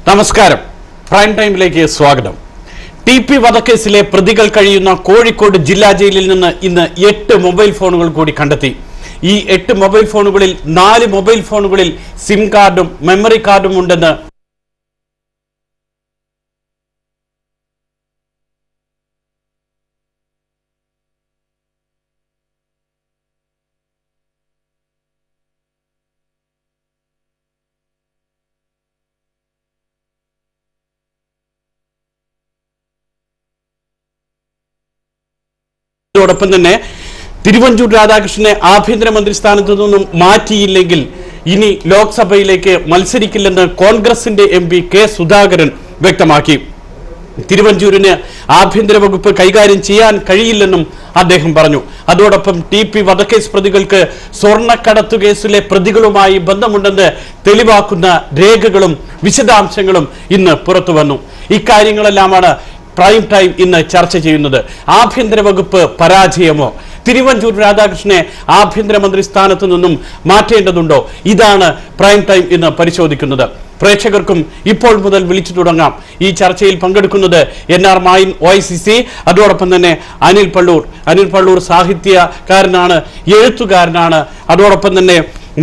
നമസ്കാരം. പ്രൈം ടൈമിലേക്ക് സ്വാഗതം. ടി.പി. വധക്കേസിലെ പ്രതികൾ കഴിയുന്ന കോഴിക്കോട് ജില്ലാ ജയിലിൽ നിന്ന് ഇന്ന് 8 മൊബൈൽ ഫോണുകൾ കൂടി കണ്ടെത്തി. ഈ 8 മൊബൈൽ ഫോണുകളിൽ 4 മൊബൈൽ ഫോണുകളിൽ സിം കാർഡും മെമ്മറി കാർഡും ഉണ്ടെന്ന് ോടൊപ്പം തന്നെ തിരുവഞ്ചൂർ രാധാകൃഷ്ണനെ ആഭ്യന്തരമന്ത്രി സ്ഥാനത്തു നിന്നും മാറ്റിയില്ലെങ്കിൽ ഇനി ലോക്സഭയിലേക്ക് മത്സരിക്കില്ലെന്ന് കോൺഗ്രസിന്റെ MP കെ സുധാകരൻ വ്യക്തമാക്കി. തിരുവഞ്ചൂരിന് ആഭ്യന്തര വകുപ്പ് കൈകാര്യം ചെയ്യാൻ കഴിയില്ലെന്നും അദ്ദേഹം പറഞ്ഞു. അതോടൊപ്പം ടി.പി. വധക്കേസ് പ്രതികൾക്ക് സ്വർണ്ണക്കടത്തു കേസിലെ പ്രതികളുമായി ബന്ധമുണ്ടെന്ന് തെളിവാക്കുന്ന രേഖകളും വിശദാംശങ്ങളും ഇന്ന് പുറത്തുവന്നു. ഇക്കാര്യങ്ങളെല്ലാമാണ് പ്രൈം ടൈം ഇന്ന് ചർച്ച ചെയ്യുന്നത്. ആഭ്യന്തര വകുപ്പ് പരാജയമോ, തിരുവഞ്ചൂർ രാധാകൃഷ്ണനെ ആഭ്യന്തരമന്ത്രി സ്ഥാനത്തു നിന്നും മാറ്റേണ്ടതുണ്ടോ? ഇതാണ് പ്രൈം ടൈം ഇന്ന് പരിശോധിക്കുന്നത്. പ്രേക്ഷകർക്കും ഇപ്പോൾ മുതൽ വിളിച്ചു തുടങ്ങാം. ഈ ചർച്ചയിൽ പങ്കെടുക്കുന്നത് NR മായിൻ OICC, അതോടൊപ്പം തന്നെ അനിൽ പള്ളൂർ സാഹിത്യകാരനാണ്, എഴുത്തുകാരനാണ്, അതോടൊപ്പം തന്നെ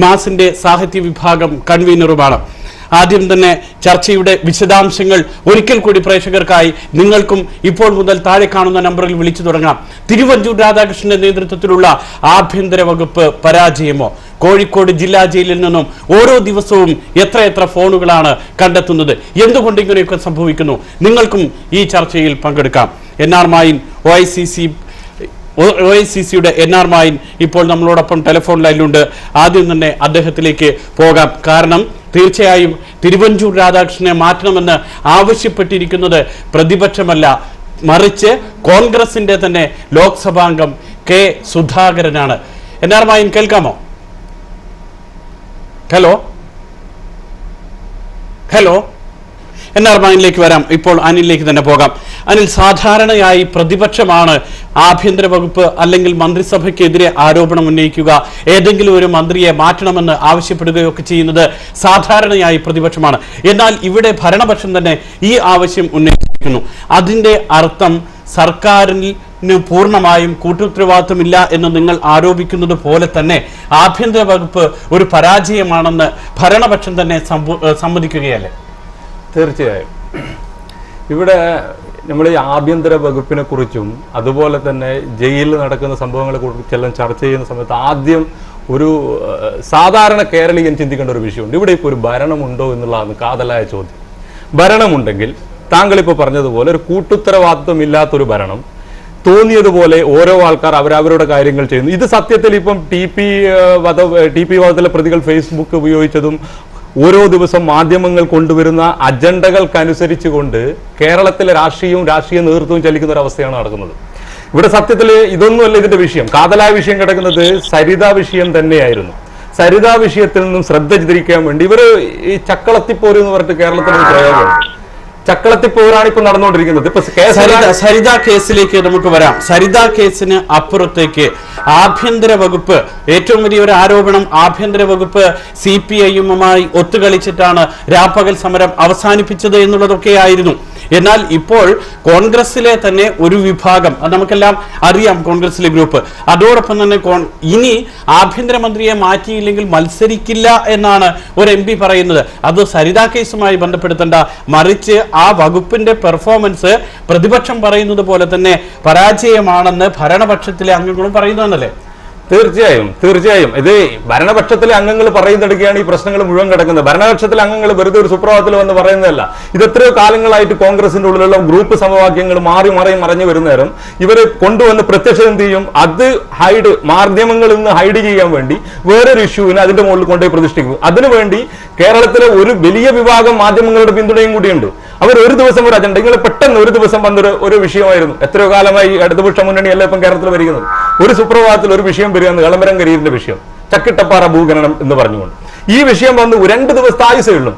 മാസിന്റെ സാഹിത്യ വിഭാഗം കൺവീനറുമാണ്. ആദ്യം തന്നെ ചർച്ചയുടെ വിശദാംശങ്ങൾ ഒരിക്കൽ കൂടി പ്രേക്ഷകർക്കായി നിങ്ങൾക്കും ഇപ്പോൾ മുതൽ താഴെ കാണുന്ന നമ്പറിൽ വിളിച്ചു തുടങ്ങാം. തിരുവഞ്ചൂർ രാധാകൃഷ്ണന്റെ നേതൃത്വത്തിലുള്ള ആഭ്യന്തര വകുപ്പ് പരാജയമോ? കോഴിക്കോട് ജില്ലാ ജയിലിൽ നിന്നും ഓരോ ദിവസവും എത്ര ഫോണുകളാണ് കണ്ടെത്തുന്നത്? എന്തുകൊണ്ട് ഇങ്ങനെയൊക്കെ സംഭവിക്കുന്നു? നിങ്ങൾക്കും ഈ ചർച്ചയിൽ പങ്കെടുക്കാം. NR മായിൻ OICCയുടെ NR മായിൻ ഇപ്പോൾ നമ്മളോടൊപ്പം ടെലിഫോൺ ലൈനിലുണ്ട്. ആദ്യം തന്നെ അദ്ദേഹത്തിലേക്ക് പോകാം. കാരണം തീർച്ചയായും തിരുവഞ്ചൂർ രാധാകൃഷ്ണനെ മാറ്റണമെന്ന് ആവശ്യപ്പെട്ടിരിക്കുന്നത് പ്രതിപക്ഷമല്ല, മറിച്ച് കോൺഗ്രസിന്റെ തന്നെ ലോക്സഭാംഗം കെ സുധാകരനാണ്. NR മായിൻ കേൾക്കാമോ? ഹലോ NR മായിനിലേക്ക് വരാം. ഇപ്പോൾ അനിലിലേക്ക് തന്നെ പോകാം. അനിൽ, സാധാരണയായി പ്രതിപക്ഷമാണ് ആഭ്യന്തര വകുപ്പ് അല്ലെങ്കിൽ മന്ത്രിസഭയ്ക്കെതിരെ ആരോപണം ഉന്നയിക്കുക, ഏതെങ്കിലും ഒരു മന്ത്രിയെ മാറ്റണമെന്ന് ആവശ്യപ്പെടുകയൊക്കെ ചെയ്യുന്നത് സാധാരണയായി പ്രതിപക്ഷമാണ്. എന്നാൽ ഇവിടെ ഭരണപക്ഷം തന്നെ ഈ ആവശ്യം ഉന്നയിക്കുന്നു. അതിന്റെ അർത്ഥം സർക്കാരിന് പൂർണ്ണമായും കൂട്ടുത്തരവാദിത്വമില്ല എന്ന് നിങ്ങൾ ആരോപിക്കുന്നത് പോലെ തന്നെ ആഭ്യന്തര വകുപ്പ് ഒരു പരാജയമാണെന്ന് ഭരണപക്ഷം തന്നെ സമ്മതിക്കുകയല്ലേ? തീർച്ചയായും ഇവിടെ നമ്മൾ ഈ ആഭ്യന്തര വകുപ്പിനെ കുറിച്ചും അതുപോലെ തന്നെ ജയിലിൽ നടക്കുന്ന സംഭവങ്ങളെ കുറിച്ചെല്ലാം ചർച്ച ചെയ്യുന്ന സമയത്ത് ആദ്യം ഒരു സാധാരണ കേരളീയൻ ചിന്തിക്കേണ്ട ഒരു വിഷയമുണ്ട്. ഇവിടെ ഇപ്പോൾ ഒരു ഭരണമുണ്ടോ എന്നുള്ളതാണ് കാതലായ ചോദ്യം. ഭരണമുണ്ടെങ്കിൽ താങ്കളിപ്പോൾ പറഞ്ഞതുപോലെ ഒരു കൂട്ടുത്തരവാദിത്വം ഇല്ലാത്തൊരു ഭരണം, തോന്നിയതുപോലെ ഓരോ ആൾക്കാർ അവരവരുടെ കാര്യങ്ങൾ ചെയ്യുന്നു. ഇത് സത്യത്തിൽ ഇപ്പം ടി.പി. വധത്തിലെ പ്രതികൾ ഫേസ്ബുക്ക് ഉപയോഗിച്ചതും ഓരോ ദിവസം മാധ്യമങ്ങൾ കൊണ്ടുവരുന്ന അജണ്ടകൾക്കനുസരിച്ചുകൊണ്ട് കേരളത്തിലെ രാഷ്ട്രീയ നേതൃത്വവും ചലിക്കുന്ന ഒരു അവസ്ഥയാണ് നടക്കുന്നത്. ഇവിടെ സത്യത്തിൽ ഇതൊന്നുമല്ല ഇതിന്റെ വിഷയം. കാതലായ വിഷയം കിടക്കുന്നത് സരിത വിഷയം തന്നെയായിരുന്നു. സരിത വിഷയത്തിൽ നിന്നും ശ്രദ്ധ തിരിക്കാൻ വേണ്ടി ഇവര് ഈ ചക്കളത്തിപ്പോര് എന്ന് പറഞ്ഞിട്ട് കേരളത്തിലൊരു പ്രയോഗമുണ്ട്. ചക്കളത്തിപ്പോരാണ് ഇപ്പൊ നടന്നുകൊണ്ടിരിക്കുന്നത്. ഇപ്പൊ സരിത കേസിലേക്ക് നമുക്ക് വരാം. സരിത കേസിന് ആഭ്യന്തര വകുപ്പ് ഏറ്റവും വലിയൊരു ആരോപണം, ആഭ്യന്തര വകുപ്പ് CPI-യുമായി ഒത്തുകളിച്ചിട്ടാണ് രാപ്പകൽ സമരം അവസാനിപ്പിച്ചത് എന്നുള്ളതൊക്കെയായിരുന്നു. എന്നാൽ ഇപ്പോൾ കോൺഗ്രസിലെ തന്നെ ഒരു വിഭാഗം, നമുക്കെല്ലാം അറിയാം കോൺഗ്രസിലെ ഗ്രൂപ്പ്, അതോടൊപ്പം തന്നെ ഇനി ആഭ്യന്തരമന്ത്രിയെ മാറ്റിയില്ലെങ്കിൽ മത്സരിക്കില്ല എന്നാണ് ഒരു MP പറയുന്നത്. അത് സരിത കേസുമായി ബന്ധപ്പെടുത്തേണ്ട, മറിച്ച് ആ വകുപ്പിന്റെ പെർഫോമൻസ് പ്രതിപക്ഷം പറയുന്നത് പോലെ തന്നെ പരാജയമാണെന്ന് ഭരണപക്ഷത്തിലെ അംഗങ്ങളും പറയുന്നതല്ലേ? തീർച്ചയായും ഇത് ഭരണപക്ഷത്തിലെ അംഗങ്ങൾ പറയുന്നിടയ്ക്കാണ് ഈ പ്രശ്നങ്ങൾ മുഴുവൻ കിടക്കുന്നത്. ഭരണപക്ഷത്തിലെ അംഗങ്ങൾ വെറുതെ ഒരു സുപ്രഭാതത്തിൽ വന്ന് പറയുന്നതല്ല. ഇത് എത്രയോ കാലങ്ങളായിട്ട് കോൺഗ്രസിന്റെ ഉള്ളിലുള്ള ഗ്രൂപ്പ് സമവാക്യങ്ങൾ മറഞ്ഞു വരുന്നേരം ഇവര് കൊണ്ടുവന്ന് പ്രത്യക്ഷം എന്ത് ചെയ്യും? അത് മാധ്യമങ്ങളിൽ നിന്ന് ഹൈഡ് ചെയ്യാൻ വേണ്ടി വേറൊരു ഇഷ്യൂവിന് അതിന്റെ മുകളിൽ കൊണ്ടുപോയി പ്രതിഷ്ഠിക്കും. അതിനുവേണ്ടി കേരളത്തിലെ ഒരു വലിയ വിഭാഗം മാധ്യമങ്ങളുടെ പിന്തുണയും കൂടിയുണ്ട്. അവർ ഒരു ദിവസം ഒരു അജണ്ട, നിങ്ങൾ പെട്ടെന്ന് ഒരു ദിവസം വന്നൊരു വിഷയമായിരുന്നു. എത്രയോ കാലമായി ഇടതുപക്ഷ മുന്നണിയല്ല ഇപ്പം കേരളത്തിൽ ഭരിക്കുന്നത്. ഒരു സുപ്രഭാതത്തിൽ ഒരു വിഷയം വരികയെന്ന് എളമരം കരീരിന്റെ വിഷയം, ചക്കിട്ടപ്പാറ ഭൂഖനനം എന്ന് പറഞ്ഞുകൊണ്ട് ഈ വിഷയം വന്ന് 2 ദിവസത്തെ ആയുസേ ഉള്ളൂ.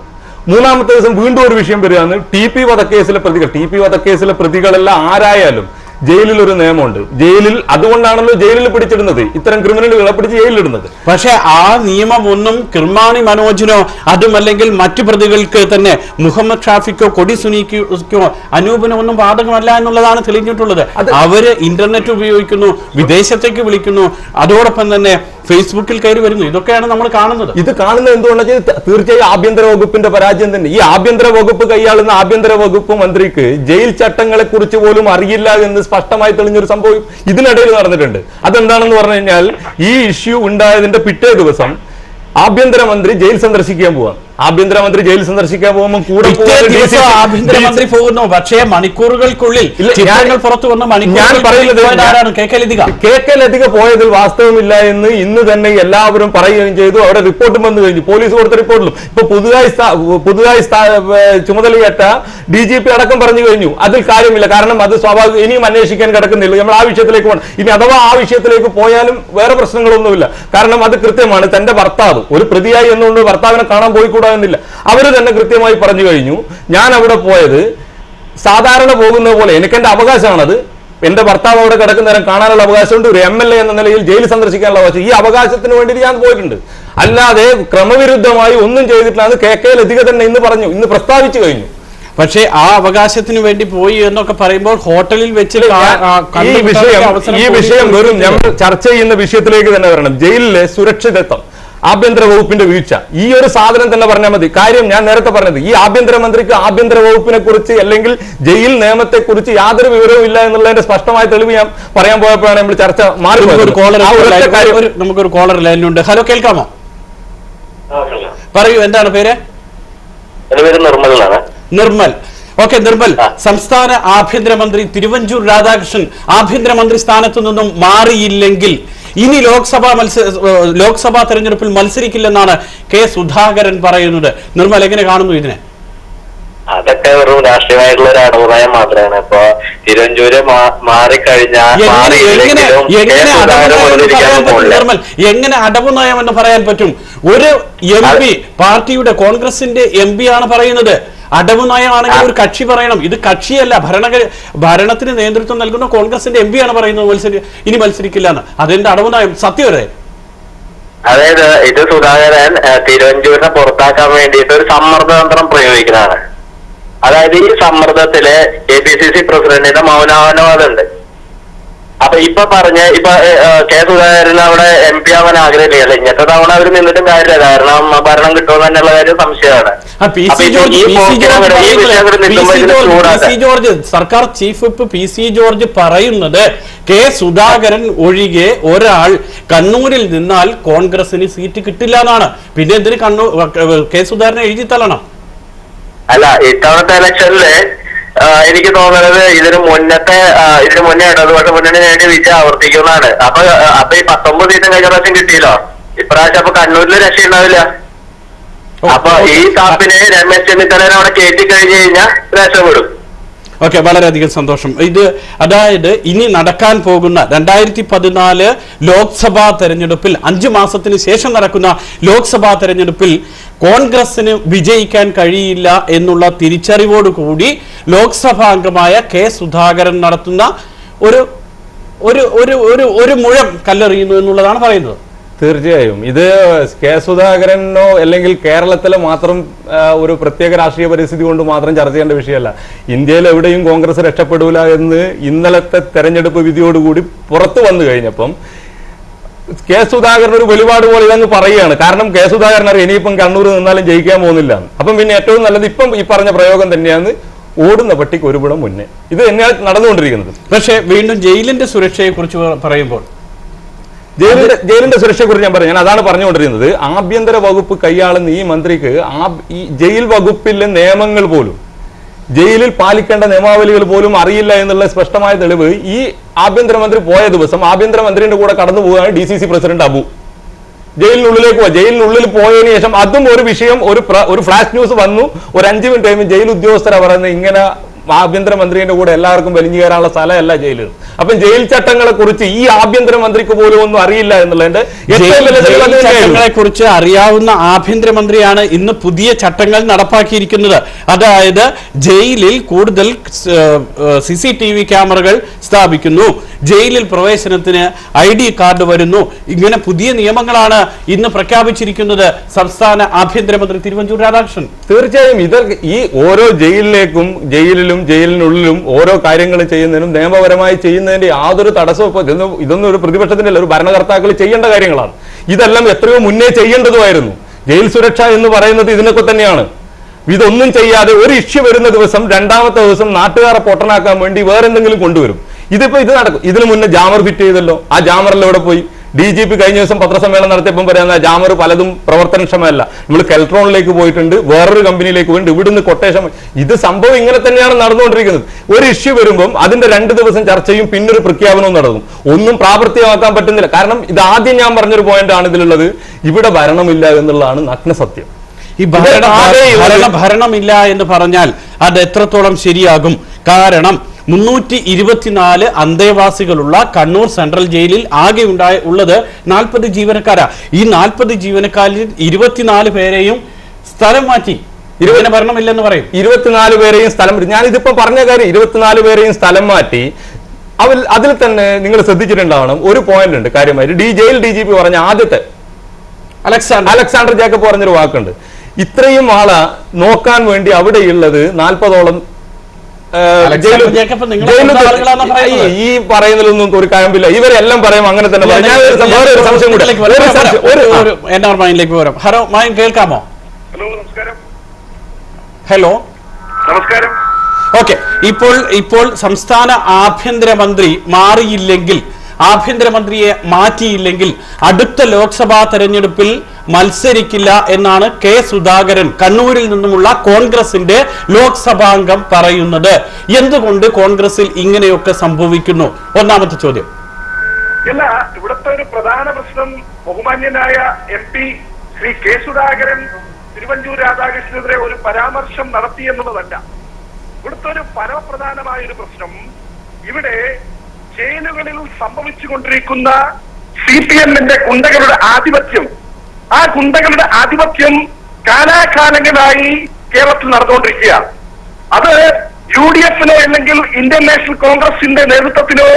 മൂന്നാമത്തെ ദിവസം വീണ്ടും ഒരു വിഷയം വരികയാണ് ടി.പി. വധക്കേസിലെ പ്രതികൾ. ടി.പി. വധക്കേസിലെ പ്രതികളെല്ലാം ആരായാലും ജയിലിൽ ഒരു നിയമമുണ്ട്. ജയിലിൽ അതുകൊണ്ടാണല്ലോ ജയിലിൽ പിടിച്ചിടുന്നത്, ഇത്തരം ക്രിമിനലുകളെ പിടിച്ച് ജയിലിലിടുന്നത്. പക്ഷെ ആ നിയമമൊന്നും കിർമാണി മനോജിനോ അതുമല്ലെങ്കിൽ മറ്റു പ്രതികൾക്ക് തന്നെ മുഹമ്മദ് ഷാഫിക്കോ കൊടി സുനിക്കോ അനൂപിനോ ഒന്നും ബാധകമല്ല എന്നുള്ളതാണ് തെളിഞ്ഞിട്ടുള്ളത്. അവര് ഇന്റർനെറ്റ് ഉപയോഗിക്കുന്നു, വിദേശത്തേക്ക് വിളിക്കുന്നു, അതോടൊപ്പം തന്നെ ഫേസ്ബുക്കിൽ കയറി വരുന്നു. ഇതൊക്കെയാണ് നമ്മൾ കാണുന്നത്. ഇത് കാണുന്നത് എന്തുകൊണ്ടെന്ന് വെച്ചാൽ തീർച്ചയായും ആഭ്യന്തര വകുപ്പിന്റെ പരാജയം തന്നെ. ഈ ആഭ്യന്തര വകുപ്പ് കൈയാളുന്ന ആഭ്യന്തര വകുപ്പ് മന്ത്രിക്ക് ജയിൽ ചട്ടങ്ങളെ കുറിച്ച് പോലും അറിയില്ല എന്ന് സ്പഷ്ടമായി തെളിഞ്ഞൊരു സംഭവം ഇതിനിടയിൽ നടന്നിട്ടുണ്ട്. അതെന്താണെന്ന് പറഞ്ഞു കഴിഞ്ഞാൽ, ഈ ഇഷ്യൂ ഉണ്ടായതിന്റെ പിറ്റേ ദിവസം ആഭ്യന്തരമന്ത്രി ജയിൽ സന്ദർശിക്കാൻ പോവാണ്. ആഭ്യന്തരമന്ത്രി ജയിൽ സന്ദർശിക്കാൻ പോകുമ്പോൾ കൂടെ ആഭ്യന്തരമന്ത്രി പോകുന്നു, പക്ഷേ മണിക്കൂറുകൾക്കുള്ളിൽ പുറത്തു വന്ന ഞാൻ പറയുന്നത് കെ കെ ലതിക പോയതിൽ വാസ്തവമില്ല എന്ന് ഇന്ന് തന്നെ എല്ലാവരും പറയുകയും ചെയ്തു. അവിടെ റിപ്പോർട്ടും വന്നു കഴിഞ്ഞു, പോലീസ് കൊടുത്ത റിപ്പോർട്ടിലും. ഇപ്പൊ പുതുതായി ചുമതലയേറ്റ DGP അടക്കം പറഞ്ഞു കഴിഞ്ഞു അതിൽ കാര്യമില്ല, കാരണം അത് സ്വാഭാവിക ഇനിയും അന്വേഷിക്കാൻ കിടക്കുന്നില്ല, നമ്മൾ ആ വിഷയത്തിലേക്ക് പോകണം. ഇനി അഥവാ ആ വിഷയത്തിലേക്ക് പോയാലും വേറെ പ്രശ്നങ്ങളൊന്നുമില്ല, കാരണം അത് കൃത്യമാണ്. തന്റെ ഭർത്താവ് ഒരു പ്രതിയായി എന്നുകൊണ്ട് ഭർത്താവിനെ കാണാൻ പോയിക്കൂടാ എന്നില്ല. അവര് തന്നെ കൃത്യമായി പറഞ്ഞു കഴിഞ്ഞു, ഞാൻ അവിടെ പോയത് സാധാരണ പോകുന്ന പോലെ, എനിക്ക് എന്റെ അവകാശമാണത്, എന്റെ ഭർത്താവ് അവിടെ കിടക്കുന്ന നേരം കാണാനുള്ള അവകാശമുണ്ട്, ഒരു MLA എന്ന നിലയിൽ ജയിൽ സന്ദർശിക്കാനുള്ള അവകാശം, ഈ അവകാശത്തിന് വേണ്ടി ഞാൻ പോയിട്ടുണ്ട്. അല്ലാതെ ക്രമവിരുദ്ധമായി ഒന്നും ചെയ്തിട്ടില്ല. കെ കെ ലതിക തന്നെ ഇന്ന് പറഞ്ഞു, ഇന്ന് പ്രസ്താവിച്ചു കഴിഞ്ഞു. പക്ഷേ ആ അവകാശത്തിന് വേണ്ടി പോയി എന്നൊക്കെ പറയുമ്പോൾ ഹോട്ടലിൽ വെച്ച് ഈ വിഷയം വെറും നമ്മൾ ചർച്ച ചെയ്യുന്ന വിഷയത്തിലേക്ക് തന്നെ വരണം. ജയിലിലെ സുരക്ഷിതത്വം, ആഭ്യന്തര വകുപ്പിന്റെ വീഴ്ച, ഈ ഒരു സാധനം തന്നെ പറഞ്ഞാൽ മതി. കാര്യം ഞാൻ നേരത്തെ പറഞ്ഞത്, ഈ ആഭ്യന്തരമന്ത്രിക്ക് ആഭ്യന്തര വകുപ്പിനെ കുറിച്ച് അല്ലെങ്കിൽ ജയിൽ നിയമത്തെ കുറിച്ച് യാതൊരു വിവരവും ഇല്ല എന്നുള്ളതിന്റെ സ്പഷ്ടമായ തെളിവ് ഞാൻ പറയാൻ പോയപ്പോഴാണ് നമ്മൾ ചർച്ച മാറി. നമുക്കൊരു കോളർ ലൈനിലുണ്ട്. ഹലോ, കേൾക്കാമോ? പറയൂ, എന്താണ് പേര്? നിർമ്മൽ. ഓക്കെ നിർമ്മൽ, സംസ്ഥാന ആഭ്യന്തരമന്ത്രി തിരുവഞ്ചൂർ രാധാകൃഷ്ണൻ ആഭ്യന്തരമന്ത്രി സ്ഥാനത്തു നിന്നും മാറിയില്ലെങ്കിൽ ഇനി ലോക്സഭാ തെരഞ്ഞെടുപ്പിൽ മത്സരിക്കില്ലെന്നാണ് കെ സുധാകരൻ പറയുന്നത്. നിർമ്മൽ എങ്ങനെ കാണുന്നു ഇതിനെ? അതൊക്കെ വെറും രാഷ്ട്രീയമായിട്ടുള്ള ഒരു അടവുനയം മാത്രമാണ്. ഇപ്പൊ തിരുവഞ്ചൂര് മാറിക്കഴിഞ്ഞാൽ നിർമ്മൽ എങ്ങനെ അടവുനയം എന്ന് പറയാൻ പറ്റും? ഒരു MP, പാർട്ടിയുടെ കോൺഗ്രസിന്റെ MP ആണ് പറയുന്നത്. അടവ് നയമാണെങ്കിൽ ഒരു കക്ഷി പറയണം. ഇത് കക്ഷിയല്ല, ഭരണത്തിന് നേതൃത്വം നൽകുന്ന കോൺഗ്രസിന്റെ MP ആണ് പറയുന്നത് ഇനി മത്സരിക്കില്ല എന്ന്. അതെന്റെ അടവ് നയം സത്യമല്ലേ? അതായത് ഇത് സുധാകരൻ തിരുവഞ്ചൂരിനെ പുറത്താക്കാൻ വേണ്ടിയിട്ട് ഒരു സമ്മർദ്ദതന്ത്രം പ്രയോഗിക്കുന്നതാണ്. അതായത് ഈ സമ്മർദ്ദത്തില് APCC പ്രസിഡന്റിന്റെ മൗനാനുവാദം ഉണ്ട്. അപ്പൊ കെ സുധാകരൻ അവിടെ MP ആവാൻ ആഗ്രഹമില്ല. ഇങ്ങനത്തെ തവണ അവർ നിന്നിട്ടും കാര്യമില്ല, കാരണം ഭരണം കിട്ടുമെന്ന് തന്നെയുള്ള കാര്യം സംശയമാണ്. സർക്കാർ ചീഫ് വിപ്പ് PC ജോർജ് പറയുന്നത് കെ സുധാകരൻ ഒഴികെ ഒരാൾ കണ്ണൂരിൽ നിന്നാൽ കോൺഗ്രസിന് സീറ്റ് കിട്ടില്ല എന്നാണ്. പിന്നെ എന്തിന് കെ സുധാകരനെ എഴുതി തള്ളണം? അല്ല, ഇത്തവണത്തെ ഇലക്ഷനില് എനിക്ക് തോന്നുന്നത് ഇതിനു മുന്നേ ഇടതുപക്ഷ മുന്നണി നേടിയ വിജയം ആവർത്തിക്കുന്നതാണ്. അപ്പൊ ഈ 19 സീറ്റും കഴിഞ്ഞ പ്രാവശ്യം കിട്ടിയല്ലോ, ഇപ്രാവശ്യം അപ്പൊ കണ്ണൂരിൽ രക്ഷയുണ്ടാവില്ല. അപ്പൊ ഈ താപ്പിനെ രമേശ് ചെന്നിത്തലനെ അവിടെ കയറ്റി കഴിഞ്ഞു കഴിഞ്ഞാൽ രക്ഷപ്പെടും. ഓക്കെ, വളരെയധികം സന്തോഷം. അതായത് ഇനി നടക്കാൻ പോകുന്ന 2014 ലോക്സഭാ തെരഞ്ഞെടുപ്പിൽ 5 മാസത്തിന് ശേഷം നടക്കുന്ന ലോക്സഭാ തെരഞ്ഞെടുപ്പിൽ കോൺഗ്രസിന് വിജയിക്കാൻ കഴിയില്ല എന്നുള്ള തിരിച്ചറിവോടുകൂടി ലോക്സഭാ അംഗമായ കെ സുധാകരൻ നടത്തുന്ന ഒരു മുഴം കല്ലെറിയുന്നു എന്നുള്ളതാണ് പറയുന്നത്. തീർച്ചയായും ഇത് കെ സുധാകരനോ അല്ലെങ്കിൽ കേരളത്തിലെ മാത്രം ഒരു പ്രത്യേക രാഷ്ട്രീയ പരിസ്ഥിതി കൊണ്ട് മാത്രം ചർച്ച ചെയ്യേണ്ട വിഷയമല്ല. ഇന്ത്യയിൽ എവിടെയും കോൺഗ്രസ് രക്ഷപ്പെടൂല എന്ന് ഇന്നലത്തെ തെരഞ്ഞെടുപ്പ് വിധിയോടുകൂടി പുറത്തു വന്നു കഴിഞ്ഞപ്പം കെ സുധാകരൻ ഒരു വെളിപാട് പോലെ ഇതങ്ങ് പറയുകയാണ്. കാരണം കെ സുധാകരൻ അറിയാം ഇനിയിപ്പം കണ്ണൂർ നിന്നാലും ജയിക്കാൻ പോകുന്നില്ല. അപ്പം പിന്നെ ഏറ്റവും നല്ലത് ഇപ്പം ഈ പറഞ്ഞ പ്രയോഗം തന്നെയാണ്, ഓടുന്ന പട്ടിക്ക് ഒരു പിടം മുന്നേ. ഇത് തന്നെയാണ് നടന്നുകൊണ്ടിരിക്കുന്നത്. പക്ഷേ വീണ്ടും ജയിലിന്റെ സുരക്ഷയെ കുറിച്ച് പറയുമ്പോൾ ജയിലിന്റെ സുരക്ഷയെ കുറിച്ച് ഞാൻ അതാണ് പറഞ്ഞുകൊണ്ടിരുന്നത്. ആഭ്യന്തര വകുപ്പ് കൈയാളുന്ന ഈ മന്ത്രിക്ക് ഈ ജയിൽ വകുപ്പിലെ നിയമങ്ങൾ പോലും, ജയിലിൽ പാലിക്കേണ്ട നിയമാവലികൾ പോലും അറിയില്ല എന്നുള്ള സ്പഷ്ടമായ തെളിവ് ഈ ആഭ്യന്തരമന്ത്രി പോയ ദിവസം ആഭ്യന്തരമന്ത്രിയുടെ കൂടെ കടന്നു പോവുകയാണ് DCC പ്രസിഡന്റ് അബു. ജയിലിനുള്ളിലേക്ക് പോവാ. ജയിലിനുള്ളിൽ പോയതിനു ശേഷം അതും ഒരു വിഷയം, ഒരു ഫ്ലാഷ് ന്യൂസ് വന്നു. ഒരു 5 മിനിറ്റ് കഴിയുമ്പോൾ ജയിൽ ഉദ്യോഗസ്ഥരെ പറയുന്നത് ഇങ്ങനെ ആഭ്യന്തരമന്ത്രിയുടെ കൂടെ എല്ലാവർക്കും വലിഞ്ഞു കയറാനുള്ള സ്ഥലമല്ല ജയില്. അപ്പം ജയിൽ ചട്ടങ്ങളെ കുറിച്ച് ഈ ആഭ്യന്തരമന്ത്രിക്ക് പോലും ഒന്നും അറിയില്ല എന്നുള്ളതിന്റെ ചട്ടങ്ങളെ കുറിച്ച് അറിയാവുന്ന ആഭ്യന്തരമന്ത്രിയാണ് ഇന്ന് പുതിയ ചട്ടങ്ങൾ നടപ്പാക്കിയിരിക്കുന്നത്. അതായത് ജയിലിൽ കൂടുതൽ CCTV ക്യാമറകൾ സ്ഥാപിക്കുന്നു, ജയിലിൽ പ്രവേശനത്തിന് ID കാർഡ് വരുന്നു. ഇങ്ങനെ പുതിയ നിയമങ്ങളാണ് ഇന്ന് പ്രഖ്യാപിച്ചിരിക്കുന്നത് സംസ്ഥാന ആഭ്യന്തരമന്ത്രി തിരുവഞ്ചൂർ രാധാകൃഷ്ണൻ. തീർച്ചയായും ഇത് ഈ ഓരോ ജയിലിലേക്കും ജയിലിലും ജയിലിനുള്ളിലും ഓരോ കാര്യങ്ങൾ ചെയ്യുന്നതിനും നിയമപരമായി ചെയ്യുന്നതിന്റെ യാതൊരു തടസ്സവും ഇതൊന്നും ഒരു പ്രതിപക്ഷത്തിന്റെ അല്ല, ഒരു ഭരണകർത്താക്കൾ ചെയ്യേണ്ട കാര്യങ്ങളാണ്. ഇതെല്ലാം എത്രയോ മുന്നേ ചെയ്യേണ്ടതുമായിരുന്നു. ജയിൽ സുരക്ഷ എന്ന് പറയുന്നത് ഇതിനൊക്കെ തന്നെയാണ്. ഇതൊന്നും ചെയ്യാതെ ഒരു ഇഷ്യൂ വരുന്ന ദിവസം രണ്ടാമത്തെ ദിവസം നാട്ടുകാരെ പൊട്ടനാക്കാൻ വേണ്ടി വേറെന്തെങ്കിലും കൊണ്ടുവരും. ഇത് നടക്കും. ഇതിനു മുന്നേ ജാമർ ഫിറ്റ് ചെയ്തല്ലോ, ആ ജാമറിൽ എവിടെ പോയി? DGP കഴിഞ്ഞ ദിവസം പത്രസമ്മേളനം നടത്തിയപ്പോൾ പറയുന്ന ജാമർ പലതും പ്രവർത്തനക്ഷമല്ല. നമ്മൾ കെൽട്രോണിലേക്ക് പോയിട്ടുണ്ട്, വേറൊരു കമ്പനിയിലേക്ക് പോയിട്ടുണ്ട്, ഇവിടുന്ന് കൊട്ടേഷൻ. ഇത് സംഭവം ഇങ്ങനെ തന്നെയാണ് നടന്നുകൊണ്ടിരിക്കുന്നത്. ഒരു ഇഷ്യൂ വരുമ്പം അതിന്റെ 2 ദിവസം ചർച്ചയും പിന്നൊരു പ്രഖ്യാപനവും നടക്കും. ഒന്നും പ്രാവർത്തികമാക്കാൻ പറ്റുന്നില്ല. കാരണം ഇത് ആദ്യം ഞാൻ പറഞ്ഞൊരു പോയിന്റാണ് ഇതിലുള്ളത്, ഇവിടെ ഭരണമില്ല എന്നുള്ളതാണ് നഗ്നസത്യം. ഈ ഭരണമില്ല എന്ന് പറഞ്ഞാൽ അത് എത്രത്തോളം ശരിയാകും? കാരണം 324 അന്തേവാസികളുള്ള കണ്ണൂർ സെൻട്രൽ ജയിലിൽ ആകെ ഉള്ളത് 40 ജീവനക്കാരാ. ഈ 40 ജീവനക്കാരിൽ 24 പേരെയും സ്ഥലം മാറ്റി. ഇതിന് ഭരണമില്ലെന്ന് പറയും. 24 പേരെയും സ്ഥലം, ഞാനിതിപ്പോ പറഞ്ഞ കാര്യം, 24 പേരെയും സ്ഥലം മാറ്റി. അതിൽ തന്നെ നിങ്ങൾ ശ്രദ്ധിച്ചിട്ടുണ്ടാവണം ഒരു പോയിന്റ് ഉണ്ട് കാര്യമായിട്ട്. ജയിൽ DGP പറഞ്ഞ ആദ്യത്തെ അലക്സാണ്ടർ ജേക്കബ് പറഞ്ഞൊരു വാക്കുണ്ട്, ഇത്രയും ആളെ നോക്കാൻ വേണ്ടി അവിടെയുള്ളത് 40ഓളം ഈ പറയുന്നതിലൊന്നും ഒരു കാര്യമില്ല. ഇവരെല്ലാം പറയും അങ്ങനെ തന്നെ. ഹലോ മായം കേൾക്കാമോ? ഹലോ നമസ്കാരം. ഓക്കെ, ഇപ്പോൾ സംസ്ഥാന ആഭ്യന്തരമന്ത്രി മാറിയില്ലെങ്കിൽ, ആഭ്യന്തരമന്ത്രിയെ മാറ്റിയില്ലെങ്കിൽ അടുത്ത ലോക്സഭാ തെരഞ്ഞെടുപ്പിൽ മത്സരിക്കില്ല എന്നാണ് K. സുധാകരൻ, കണ്ണൂരിൽ നിന്നുമുള്ള കോൺഗ്രസിന്റെ ലോക്സഭാംഗം പറയുന്നത്. എന്തുകൊണ്ട് കോൺഗ്രസിൽ ഇങ്ങനെയൊക്കെ സംഭവിക്കുന്നു? ഒന്നാമത്തെ ചോദ്യം. ഇല്ല, ഇവിടുത്തെ ഒരു പ്രധാന പ്രശ്നം ബഹുമാന്യനായ MP ശ്രീ K. സുധാകരൻ തിരുവഞ്ചൂർ രാധാകൃഷ്ണനെതിരെ ഒരു പരാമർശം നടത്തി എന്നുള്ളതല്ല. ഇവിടുത്തെ ഒരു പരമപ്രധാനമായ ഒരു പ്രശ്നം, ഇവിടെ ജയിലുകളിൽ സംഭവിച്ചുകൊണ്ടിരിക്കുന്ന CPMന്റെ ഗുണ്ടകളുടെ ആധിപത്യം, ആ ഗുണ്ടകളുടെ ആധിപത്യം കാലാകാലങ്ങളായി കേരളത്തിൽ നടന്നുകൊണ്ടിരിക്കുക. അത് UDFനോ അല്ലെങ്കിൽ ഇന്ത്യൻ നാഷണൽ കോൺഗ്രസിന്റെ നേതൃത്വത്തിനോ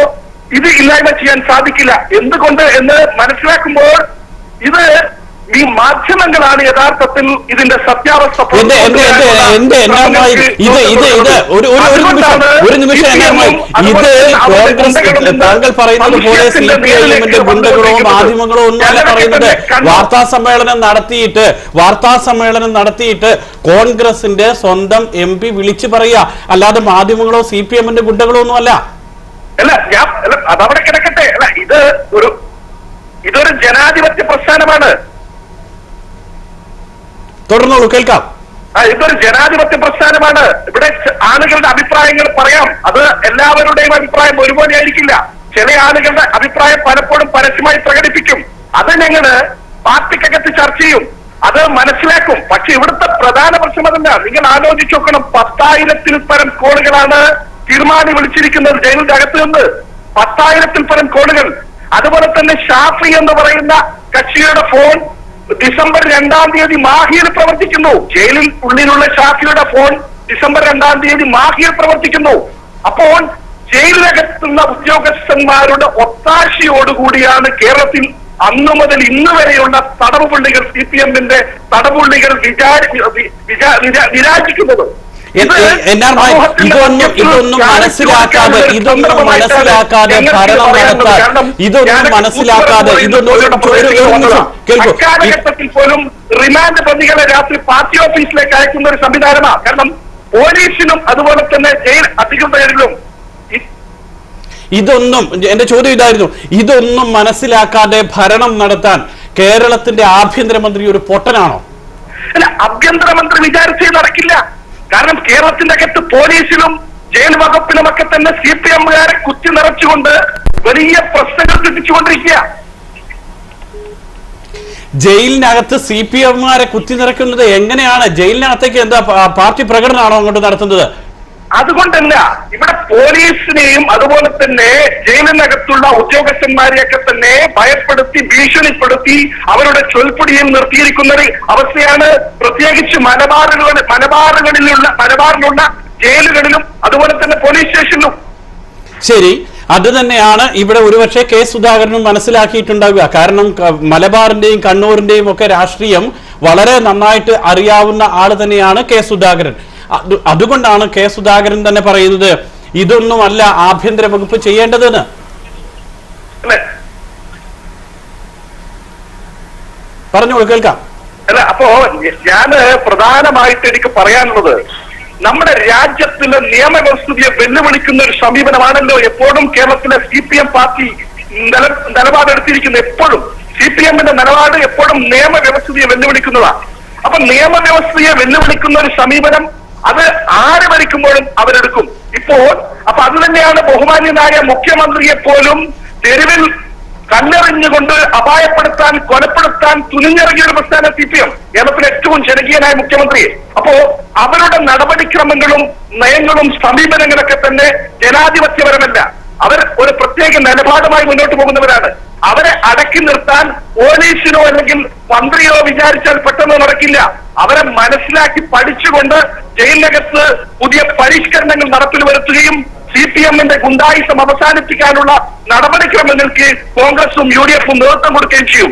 ഇത് ഇല്ലായ്മ ചെയ്യാൻ സാധിക്കില്ല. എന്തുകൊണ്ട് എന്ന് മനസ്സിലാക്കുമ്പോൾ ഇത് ഈ മാധ്യമങ്ങളാണ് യഥാർത്ഥത്തിൽ ഇതിന്റെ സത്യാവസ്ഥ. താങ്കൾ പറയുന്നത് പോലെ CPIMന്റെ ഗുണ്ടകളോ മാധ്യമങ്ങളോ ഒന്നുമല്ല പറയുന്നത്. വാർത്താ സമ്മേളനം നടത്തിയിട്ട് കോൺഗ്രസിന്റെ സ്വന്തം MP വിളിച്ചു പറയുക, അല്ലാതെ മാധ്യമങ്ങളോ CPIMന്റെ ഗുണ്ടകളോ ഒന്നുമല്ല. അല്ല, അതവിടെ കിടക്കട്ടെ. അല്ല, ഇതൊരു ജനാധിപത്യ പ്രസ്ഥാനമാണ്. തുടർന്നോളൂ, കേൾക്കാം. ഇതൊരു ജനാധിപത്യ പ്രസ്ഥാനമാണ്. ഇവിടെ ആളുകളുടെ അഭിപ്രായങ്ങൾ പറയാം. അത് എല്ലാവരുടെയും അഭിപ്രായം ഒരുപോലെ ആയിരിക്കില്ല. ചില ആളുകളുടെ അഭിപ്രായം പലപ്പോഴും പരസ്യമായി പ്രകടിപ്പിക്കും. അത് ഞങ്ങള് പാർട്ടിക്കകത്ത് ചർച്ച ചെയ്യും, അത് മനസ്സിലാക്കും. പക്ഷെ ഇവിടുത്തെ പ്രധാന പ്രശ്നം അതല്ല. നിങ്ങൾ ആലോചിച്ച് നോക്കണം, 10,000-ൽ പരം കോളുകളാണ് തീർമാനം വിളിച്ചിരിക്കുന്നത് ജയിലിന്റെ അകത്ത് നിന്ന്. 10,000-ൽ പരം കോളുകൾ. അതുപോലെ തന്നെ ഷാഫി എന്ന് പറയുന്ന കക്ഷിയുടെ ഫോൺ ഡിസംബർ 2-ാം തീയതി മാഹിയിൽ പ്രവർത്തിക്കുന്നു. ജയിലിൽ ഉള്ളിലുള്ള ഷാഫിയുടെ ഫോൺ ഡിസംബർ 2-ാം തീയതി മാഹിയിൽ പ്രവർത്തിക്കുന്നു. അപ്പോൾ ജയിലിനകത്തുള്ള ഉദ്യോഗസ്ഥന്മാരുടെ ഒത്താശയോടുകൂടിയാണ് കേരളത്തിൽ അന്നു മുതൽ ഇന്ന് വരെയുള്ള തടവുപുള്ളികൾ, CPMന്റെ തടവുപുള്ളികൾ വിരാജിക്കുന്നത്. ഇതൊന്നും മനസ്സിലാക്കാതെ ഭരണം നടത്താൻ, കാലഘട്ടത്തിൽ പോലും റിമാൻഡ് പ്രതികളെ രാത്രി പാർട്ടി ഓഫീസിലേക്ക് അയക്കുന്ന ഒരു സംവിധാനമാണ്. കാരണം പോലീസിനും അതുപോലെ തന്നെ ജയിൽ അധികൃതരിലും ഇതൊന്നും, എന്റെ ചോദ്യം ഇതായിരുന്നു, ഇതൊന്നും മനസ്സിലാക്കാതെ ഭരണം നടത്താൻ കേരളത്തിന്റെ ആഭ്യന്തരമന്ത്രി ഒരു പൊട്ടനാണോ? അല്ല, ആഭ്യന്തരമന്ത്രി വിചാരിച്ചേ നടക്കില്ല. കാരണം കേരളത്തിന്റെ അകത്ത് പോലീസിലും ജയിൽ വകുപ്പിലുമൊക്കെ തന്നെ CPMകാരെ കുത്തി നിറച്ചുകൊണ്ട് വലിയ പ്രശ്നങ്ങൾ സൃഷ്ടിച്ചുകൊണ്ടിരിക്കുക. ജയിലിനകത്ത് CPMമാരെ കുത്തി നിറയ്ക്കുന്നത് എങ്ങനെയാണ്? ജയിലിനകത്തേക്ക് എന്താ പാർട്ടി പ്രകടനമാണോ അങ്ങോട്ട് നടത്തുന്നത്? അതുകൊണ്ടല്ല, ഇവിടെ പോലീസിനെയും അതുപോലെ തന്നെ ജയിലിനകത്തുള്ള ഉദ്യോഗസ്ഥന്മാരെയൊക്കെ തന്നെ ഭയപ്പെടുത്തി ഭീഷണിപ്പെടുത്തി അവരുടെ ചൊൽപ്പൊടിയും നിർത്തിയിരിക്കുന്ന ഒരു അവസ്ഥയാണ്. പ്രത്യേകിച്ച് മലബാറിലുള്ള ജയിലുകളിലും അതുപോലെ തന്നെ പോലീസ് സ്റ്റേഷനിലും. ശരി, അത് തന്നെയാണ് ഇവിടെ ഒരുപക്ഷെ കെ സുധാകരനും മനസ്സിലാക്കിയിട്ടുണ്ടാവുക. കാരണം മലബാറിന്റെയും കണ്ണൂരിന്റെയും ഒക്കെ രാഷ്ട്രീയം വളരെ നന്നായിട്ട് അറിയാവുന്ന ആള് തന്നെയാണ് കെ സുധാകരൻ. അതുകൊണ്ടാണ് കെ സുധാകരൻ തന്നെ പറയുന്നത് ഇതൊന്നുമല്ല ആഭ്യന്തര വകുപ്പ് ചെയ്യേണ്ടതെന്ന്. പറഞ്ഞോളൂ, കേൾക്കാം. അല്ല, അപ്പോ ഞാന് പ്രധാനമായിട്ട് എനിക്ക് പറയാനുള്ളത്, നമ്മുടെ രാജ്യത്തിലെ നിയമവ്യവസ്ഥയെ വെല്ലുവിളിക്കുന്ന ഒരു സമീപനമാണല്ലോ എപ്പോഴും കേരളത്തിലെ CPM പാർട്ടി നിലപാടെടുത്തിരിക്കുന്നത്. എപ്പോഴും CPM-ന്റെ നിലപാട് എപ്പോഴും നിയമവ്യവസ്ഥയെ വെല്ലുവിളിക്കുന്നതാണ്. അപ്പൊ നിയമവ്യവസ്ഥയെ വെല്ലുവിളിക്കുന്ന ഒരു സമീപനം അത് ആര് ഭരിക്കുമ്പോഴും അവരെടുക്കും. അപ്പൊ അത് തന്നെയാണ് ബഹുമാന്യനായ മുഖ്യമന്ത്രിയെ പോലും തെരുവിൽ കല്ലെറിഞ്ഞുകൊണ്ട് അപായപ്പെടുത്താൻ, കൊലപ്പെടുത്താൻ തുനിഞ്ഞിറങ്ങിയ ഒരു പ്രസ്ഥാനം CPM, കേരളത്തിലെ ഏറ്റവും ജനകീയനായ മുഖ്യമന്ത്രിയെ. അപ്പോ അവരുടെ നടപടിക്രമങ്ങളും നയങ്ങളും സമീപനങ്ങളൊക്കെ തന്നെ ജനാധിപത്യപരമല്ല. അവർ ഒരു പ്രത്യേക നിലപാടുമായി മുന്നോട്ട് പോകുന്നവരാണ്. അവരെ അടക്കി നിർത്താൻ പോലീസിനോ അല്ലെങ്കിൽ മന്ത്രിയോ വിചാരിച്ചാൽ പെട്ടെന്ന് നടക്കില്ല. അവരെ മനസ്സിലാക്കി പഠിച്ചുകൊണ്ട് ജയിലിനകത്ത് പുതിയ പരിഷ്കരണങ്ങൾ നടപ്പിൽ വരുത്തുകയും CPM-ന്റെ ഗുണ്ടായിസം അവസാനിപ്പിക്കാനുള്ള നടപടിക്രമങ്ങൾക്ക് കോൺഗ്രസും UDF-ഉം നേതൃത്വം കൊടുക്കുകയും ചെയ്യും.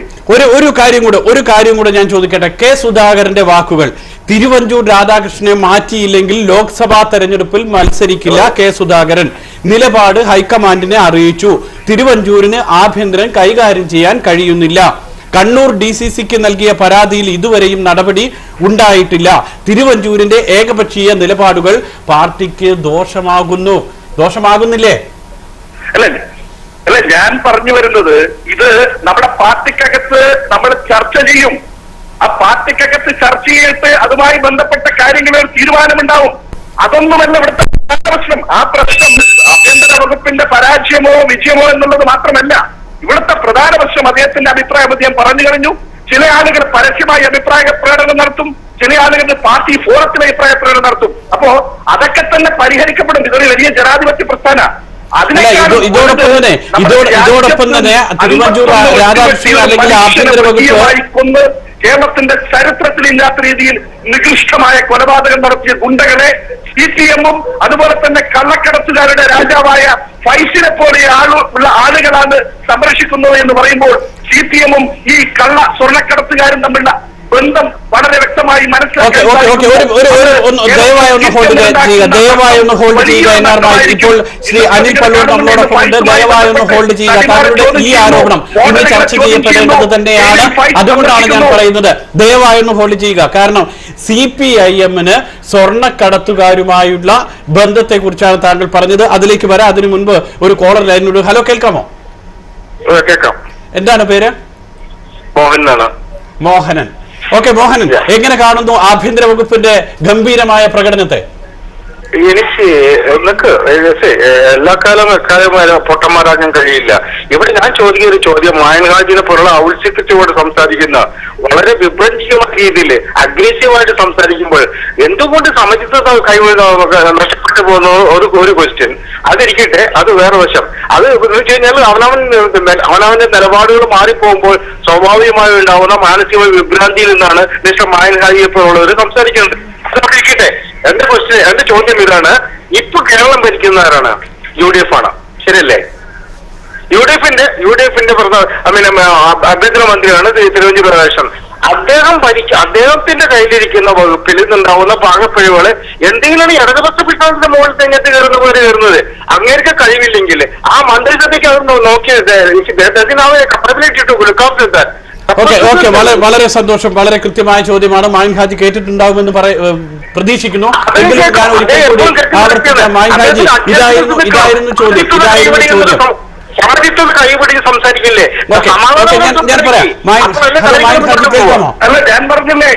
ഒരു കാര്യം കൂടെ ഞാൻ ചോദിക്കട്ടെ. കെ സുധാകരന്റെ വാക്കുകൾ, തിരുവഞ്ചൂർ രാധാകൃഷ്ണനെ മാറ്റിയില്ലെങ്കിൽ ലോക്സഭാ തെരഞ്ഞെടുപ്പിൽ മത്സരിക്കില്ല കെ സുധാകരൻ. നിലപാട് ഹൈക്കമാൻഡിനെ അറിയിച്ചു. തിരുവഞ്ചൂരിന് ആഭ്യന്തരം കൈകാര്യം ചെയ്യാൻ കഴിയുന്നില്ല. കണ്ണൂർ DCC-ക്ക് നൽകിയ പരാതിയിൽ ഇതുവരെയും നടപടി ഉണ്ടായിട്ടില്ല. തിരുവഞ്ചൂരിന്റെ ഏകപക്ഷീയ നിലപാടുകൾ പാർട്ടിക്ക് ദോഷമാകുന്നില്ലേ? അല്ല, ഞാൻ പറഞ്ഞു വരുന്നത്, ഇത് നമ്മുടെ പാർട്ടിക്കകത്ത് നമ്മൾ ചർച്ച ചെയ്യും. ആ പാർട്ടിക്കകത്ത് ചർച്ച ചെയ്തിട്ട് അതുമായി ബന്ധപ്പെട്ട കാര്യങ്ങളിൽ ഒരു തീരുമാനമുണ്ടാവും. അതൊന്നുമല്ല ഇവിടുത്തെ പ്രശ്നം. ആ പ്രശ്നം ആഭ്യന്തര വകുപ്പിന്റെ പരാജയമോ വിജയമോ എന്നുള്ളത് മാത്രമല്ല. ഇവിടുത്തെ പ്രധാന പ്രശ്നം അദ്ദേഹത്തിന്റെ അഭിപ്രായം അദ്ദേഹം പറഞ്ഞു കഴിഞ്ഞു. ചില ആളുകൾ പരസ്യമായി അഭിപ്രായ പ്രകടനം നടത്തും, ചില ആളുകൾ പാർട്ടി ഫോറത്തിൽ അഭിപ്രായ പ്രകടനം നടത്തും. അപ്പോ അതൊക്കെ തന്നെ പരിഹരിക്കപ്പെടും. ഇതൊരു വലിയ ജനാധിപത്യ പ്രസ്ഥാന. ഇതോടൊപ്പം തന്നെ തിരുവഞ്ചൂർ രാധാകൃഷ്ണൻ അല്ലെങ്കിൽ ആഭ്യന്തര വകുപ്പ് കേരളത്തിന്റെ ചരിത്രത്തിലില്ലാത്ത രീതിയിൽ നികൃഷ്ടമായ കൊലപാതകം നടത്തിയ ഗുണ്ടകളെ CPM-ഉം അതുപോലെ തന്നെ കള്ളക്കടത്തുകാരുടെ രാജാവായ ഫൈസിനെ പോലെ ഉള്ള ആളുകളാണ് സംരക്ഷിക്കുന്നത് എന്ന് പറയുമ്പോൾ CPM-ഉം ഈ കള്ള സ്വർണ്ണക്കടത്തുകാരും തമ്മിലുള്ള ബന്ധം വളരെ വ്യക്തമായി മനസ്സിലാക്കി. ദയവായി ഒന്ന് ഹോൾഡ് ചെയ്യുക. ഇപ്പോൾ ശ്രീ അനിൽ പള്ളൂർ നമ്മളോടൊപ്പം ഉണ്ട്. ദയവായി ഒന്ന് ഹോൾഡ് ചെയ്യുക. താങ്കളുടെ ഈ ആരോപണം ഇന്ന് ചർച്ച ചെയ്യപ്പെടേണ്ടത് തന്നെയാണ്. അതുകൊണ്ടാണ് ഞാൻ പറയുന്നത് ദയവായി ഒന്ന് ഹോൾഡ് ചെയ്യുക. കാരണം CPIM-ന് സ്വർണ്ണക്കടത്തുകാരുമായുള്ള ബന്ധത്തെ കുറിച്ചാണ് താങ്കൾ പറഞ്ഞത്. അതിലേക്ക് വരാം. അതിനു മുൻപ് ഒരു കോളർ ലൈനിലൂടെ. ഹലോ, കേൾക്കാമോ? കേൾക്കാം. എന്താണ് പേര്? മോഹനൻ. ഓക്കെ മോഹനൻ, എങ്ങനെ കാണുന്നു ആഭ്യന്തര വകുപ്പിന്റെ ഗംഭീരമായ പ്രകടനത്തെ? എനിക്ക് എക്കാലമായ പൊട്ടന്മാരാകാൻ കഴിയില്ല. ഇവിടെ ഞാൻ ചോദിക്കുന്ന ഒരു ചോദ്യം, മായൻഹാജിനെ പോലുള്ള ഔത്സ്യത്തോട് സംസാരിക്കുന്ന വളരെ വിഭജിക്കുന്ന രീതിയിൽ അഗ്രസീവായിട്ട് സംസാരിക്കുമ്പോൾ എന്തുകൊണ്ട് സമചിത്വ നഷ്ടപ്പെട്ടു പോകുന്ന ഒരു ക്വസ്റ്റ്യൻ. അതിരിക്കട്ടെ, അത് വേറെ വശം. അത് എന്ന് വെച്ച് കഴിഞ്ഞാൽ അവനവന്റെ നിലപാടുകൾ മാറിപ്പോകുമ്പോൾ സ്വാഭാവികമായി ഉണ്ടാവുന്ന മാനസിക വിഭ്രാന്തിയിൽ നിന്നാണ് മിസ്റ്റർ മായൻഹാജിയെ പോലുള്ളവർ സംസാരിക്കുന്നത്. അതോടിരിക്കട്ടെ, എന്റെ ചോദ്യം ഇതാണ്. ഇപ്പൊ കേരളം ഭരിക്കുന്നവരാണ് UDF ആണ്, ശരിയല്ലേ? UDF-ന്റെ ആഭ്യന്തര മന്ത്രിയാണ് തിരുവഞ്ചൂർ രാധാകൃഷ്ണൻ. അദ്ദേഹത്തിന്റെ കയ്യിലിരിക്കുന്ന വകുപ്പിൽ നിന്നുണ്ടാവുന്ന പാകപ്പിഴവുകള് എന്തെങ്കിലും ഇടതുപക്ഷ പിഷ്ടാന്റെ മുകളിൽ തെങ്ങത്ത് കയറുന്ന പോലെ കയറുന്നത് അങ്ങേർക്ക് കഴിവില്ലെങ്കിൽ ആ മന്ത്രിസഭയ്ക്ക് അത് നോക്കിയത് വളരെ സന്തോഷം. വളരെ കൃത്യമായ ചോദ്യമാണ്. മായൻഹാജി കേട്ടിട്ടുണ്ടാകുമെന്ന് പ്രതീക്ഷിക്കുന്നു. ഇതായിരുന്നു ചോദ്യം. സമചിത്വം കൈപിടിച്ച് സംസാരിക്കില്ലേ? അല്ല, ഞാൻ പറഞ്ഞില്ലേ,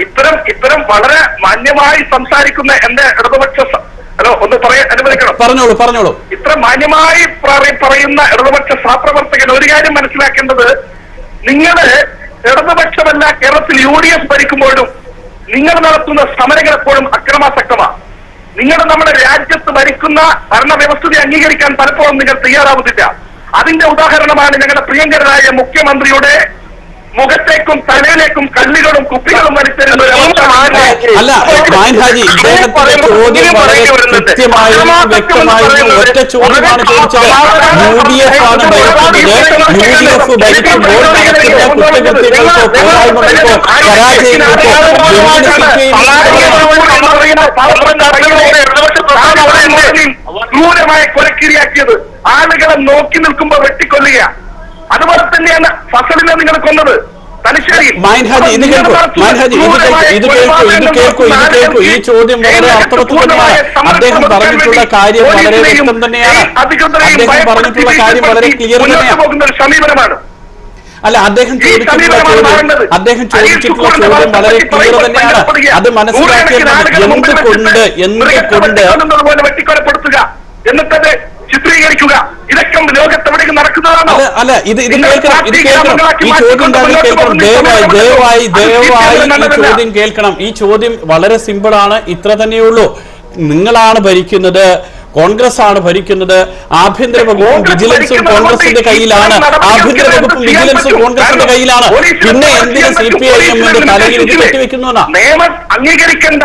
ഇത്തരം വളരെ മാന്യമായി സംസാരിക്കുന്ന എന്റെ ഇടതുപക്ഷ ഒന്ന് പറയാൻ അനുവദിക്കണം. പറഞ്ഞോളൂ. ഇത്ര മാന്യമായി പറയുന്ന ഇടതുപക്ഷ സഹപ്രവർത്തകൻ ഒരു കാര്യം മനസ്സിലാക്കേണ്ടത്, നിങ്ങള് ഇടതുപക്ഷമല്ല കേരളത്തിൽ UDF ഭരിക്കുമ്പോഴും നിങ്ങൾ നടത്തുന്ന സമരങ്ങൾ എപ്പോഴും അക്രമാസക്തമാണ്. നമ്മുടെ രാജ്യത്ത് ഭരിക്കുന്ന ഭരണവ്യവസ്ഥയെ അംഗീകരിക്കാൻ പലപ്പോഴും നിങ്ങൾ തയ്യാറാവുന്നില്ല. അതിന്റെ ഉദാഹരണമാണ് ഞങ്ങളുടെ പ്രിയങ്കരനായ മുഖ്യമന്ത്രിയുടെ മുഖത്തേക്കും തലയിലേക്കും കല്ലുകളും കുപ്പികളും വലിച്ചെറിയുന്ന ഒരു അവസ്ഥ. അല്ല മാൻഹാജി, ഇദ്ദേഹത്തിന്റെ ചോദ്യം വളരെ കൃത്യമായും വ്യക്തമായും ഒറ്റ ചോദ്യമാണ് ചോദിച്ചത്. UDF ആണ് ഭരിക്കുന്നത്. UDF ഭരിക്കുമ്പോൾ നടക്കുന്ന കുറ്റകൃത്യങ്ങൾക്കോ പോരായ്മകൾക്കോ പരാജയങ്ങൾക്കോ ക്രൂരമായ കൊലക്കിരിയാക്കിയത് ആളുകളെ നോക്കി നിൽക്കുമ്പോൾ വെട്ടിക്കൊല്ലുക. അതുപോലെ തന്നെയാണ് ഫസലിനെ നിങ്ങൾ കൊന്നത് തലശ്ശേരിയിൽ. ഈ ചോദ്യം വളരെ അർത്ഥവത്താണ്. അദ്ദേഹം പറഞ്ഞിട്ടുള്ള കാര്യം വളരെ വ്യക്തം തന്നെയാണ്. അദ്ദേഹം പറഞ്ഞിട്ടുള്ള കാര്യം വളരെ ക്ലിയർ തന്നെയാണ്. സമീപനമാണ്. അല്ല, അദ്ദേഹം ചോദിച്ചിട്ടുള്ള ചോദ്യം വളരെ ക്ലിയർ തന്നെയാണ്. അത് മനസ്സിലാക്കിയത് എന്തുകൊണ്ട് വെട്ടിക്കൊലപ്പെടുത്തുക എന്നിട്ടത് ചിത്രീകരിക്കുക, ഇതൊക്കെ ലോകത്തെവിടേക്കും നടക്കുന്നതാണ്. അല്ല, ഇത് കേൾക്കണം. ഈ ചോദ്യം കേൾക്കണം. ദയവായി ഈ ചോദ്യം കേൾക്കണം. ഈ ചോദ്യം വളരെ സിമ്പിൾ ആണ്. ഇത്ര തന്നെയുള്ളൂ. നിങ്ങളാണ് ഭരിക്കുന്നത്, കോൺഗ്രസ് ആണ് ഭരിക്കുന്നത്. ആഭ്യന്തര വകുപ്പും വിജിലൻസും കോൺഗ്രസിന്റെ കയ്യിലാണ്. ആഭ്യന്തര വകുപ്പും വിജിലൻസും കോൺഗ്രസിന്റെ കയ്യിലാണ്. പിന്നെ എന്തിന് CPIM തലയിൽ ഇത് കെട്ടിവെക്കുന്നു? നിയമം അംഗീകരിക്കേണ്ട,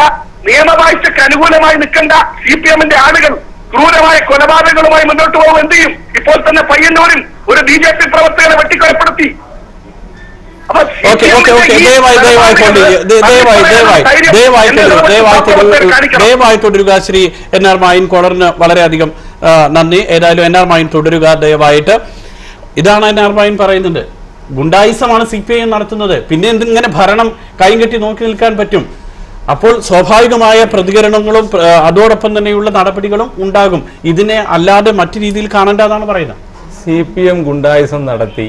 നിയമവാഴ്ചക്ക് അനുകൂലമായി നിൽക്കേണ്ട CPM ആളുകൾ ക്രൂരമായ കൊലപാതകങ്ങളുമായി മുന്നോട്ട് പോകും. എന്ത് ചെയ്യും? ഇപ്പോൾ തന്നെ പയ്യന്നൂരിൽ ഒരു BJP പ്രവർത്തകരെ വെട്ടിക്കൊലപ്പെടുത്തി. ദയവായി തുടരുക ശ്രീ NR മായിൻ. കോളറിന് വളരെയധികം നന്ദി. ഏതായാലും NR മായിൻ തുടരുക ദയവായിട്ട്. ഇതാണ് NR മായിൻ പറയുന്നത്. ഗുണ്ടായിസമാണ് CPIM നടത്തുന്നത്. പിന്നെ എന്തിങ്ങനെ ഭരണം കൈകെട്ടി നോക്കി നിൽക്കാൻ പറ്റും? അപ്പോൾ സ്വാഭാവികമായ പ്രതികരണങ്ങളും അതോടൊപ്പം തന്നെയുള്ള നടപടികളും ഉണ്ടാകും. ഇതിനെ അല്ലാതെ മറ്റു രീതിയിൽ കാണേണ്ടതാണ് പറയുന്നത്. CPM ഗുണ്ടായിസം നടത്തി.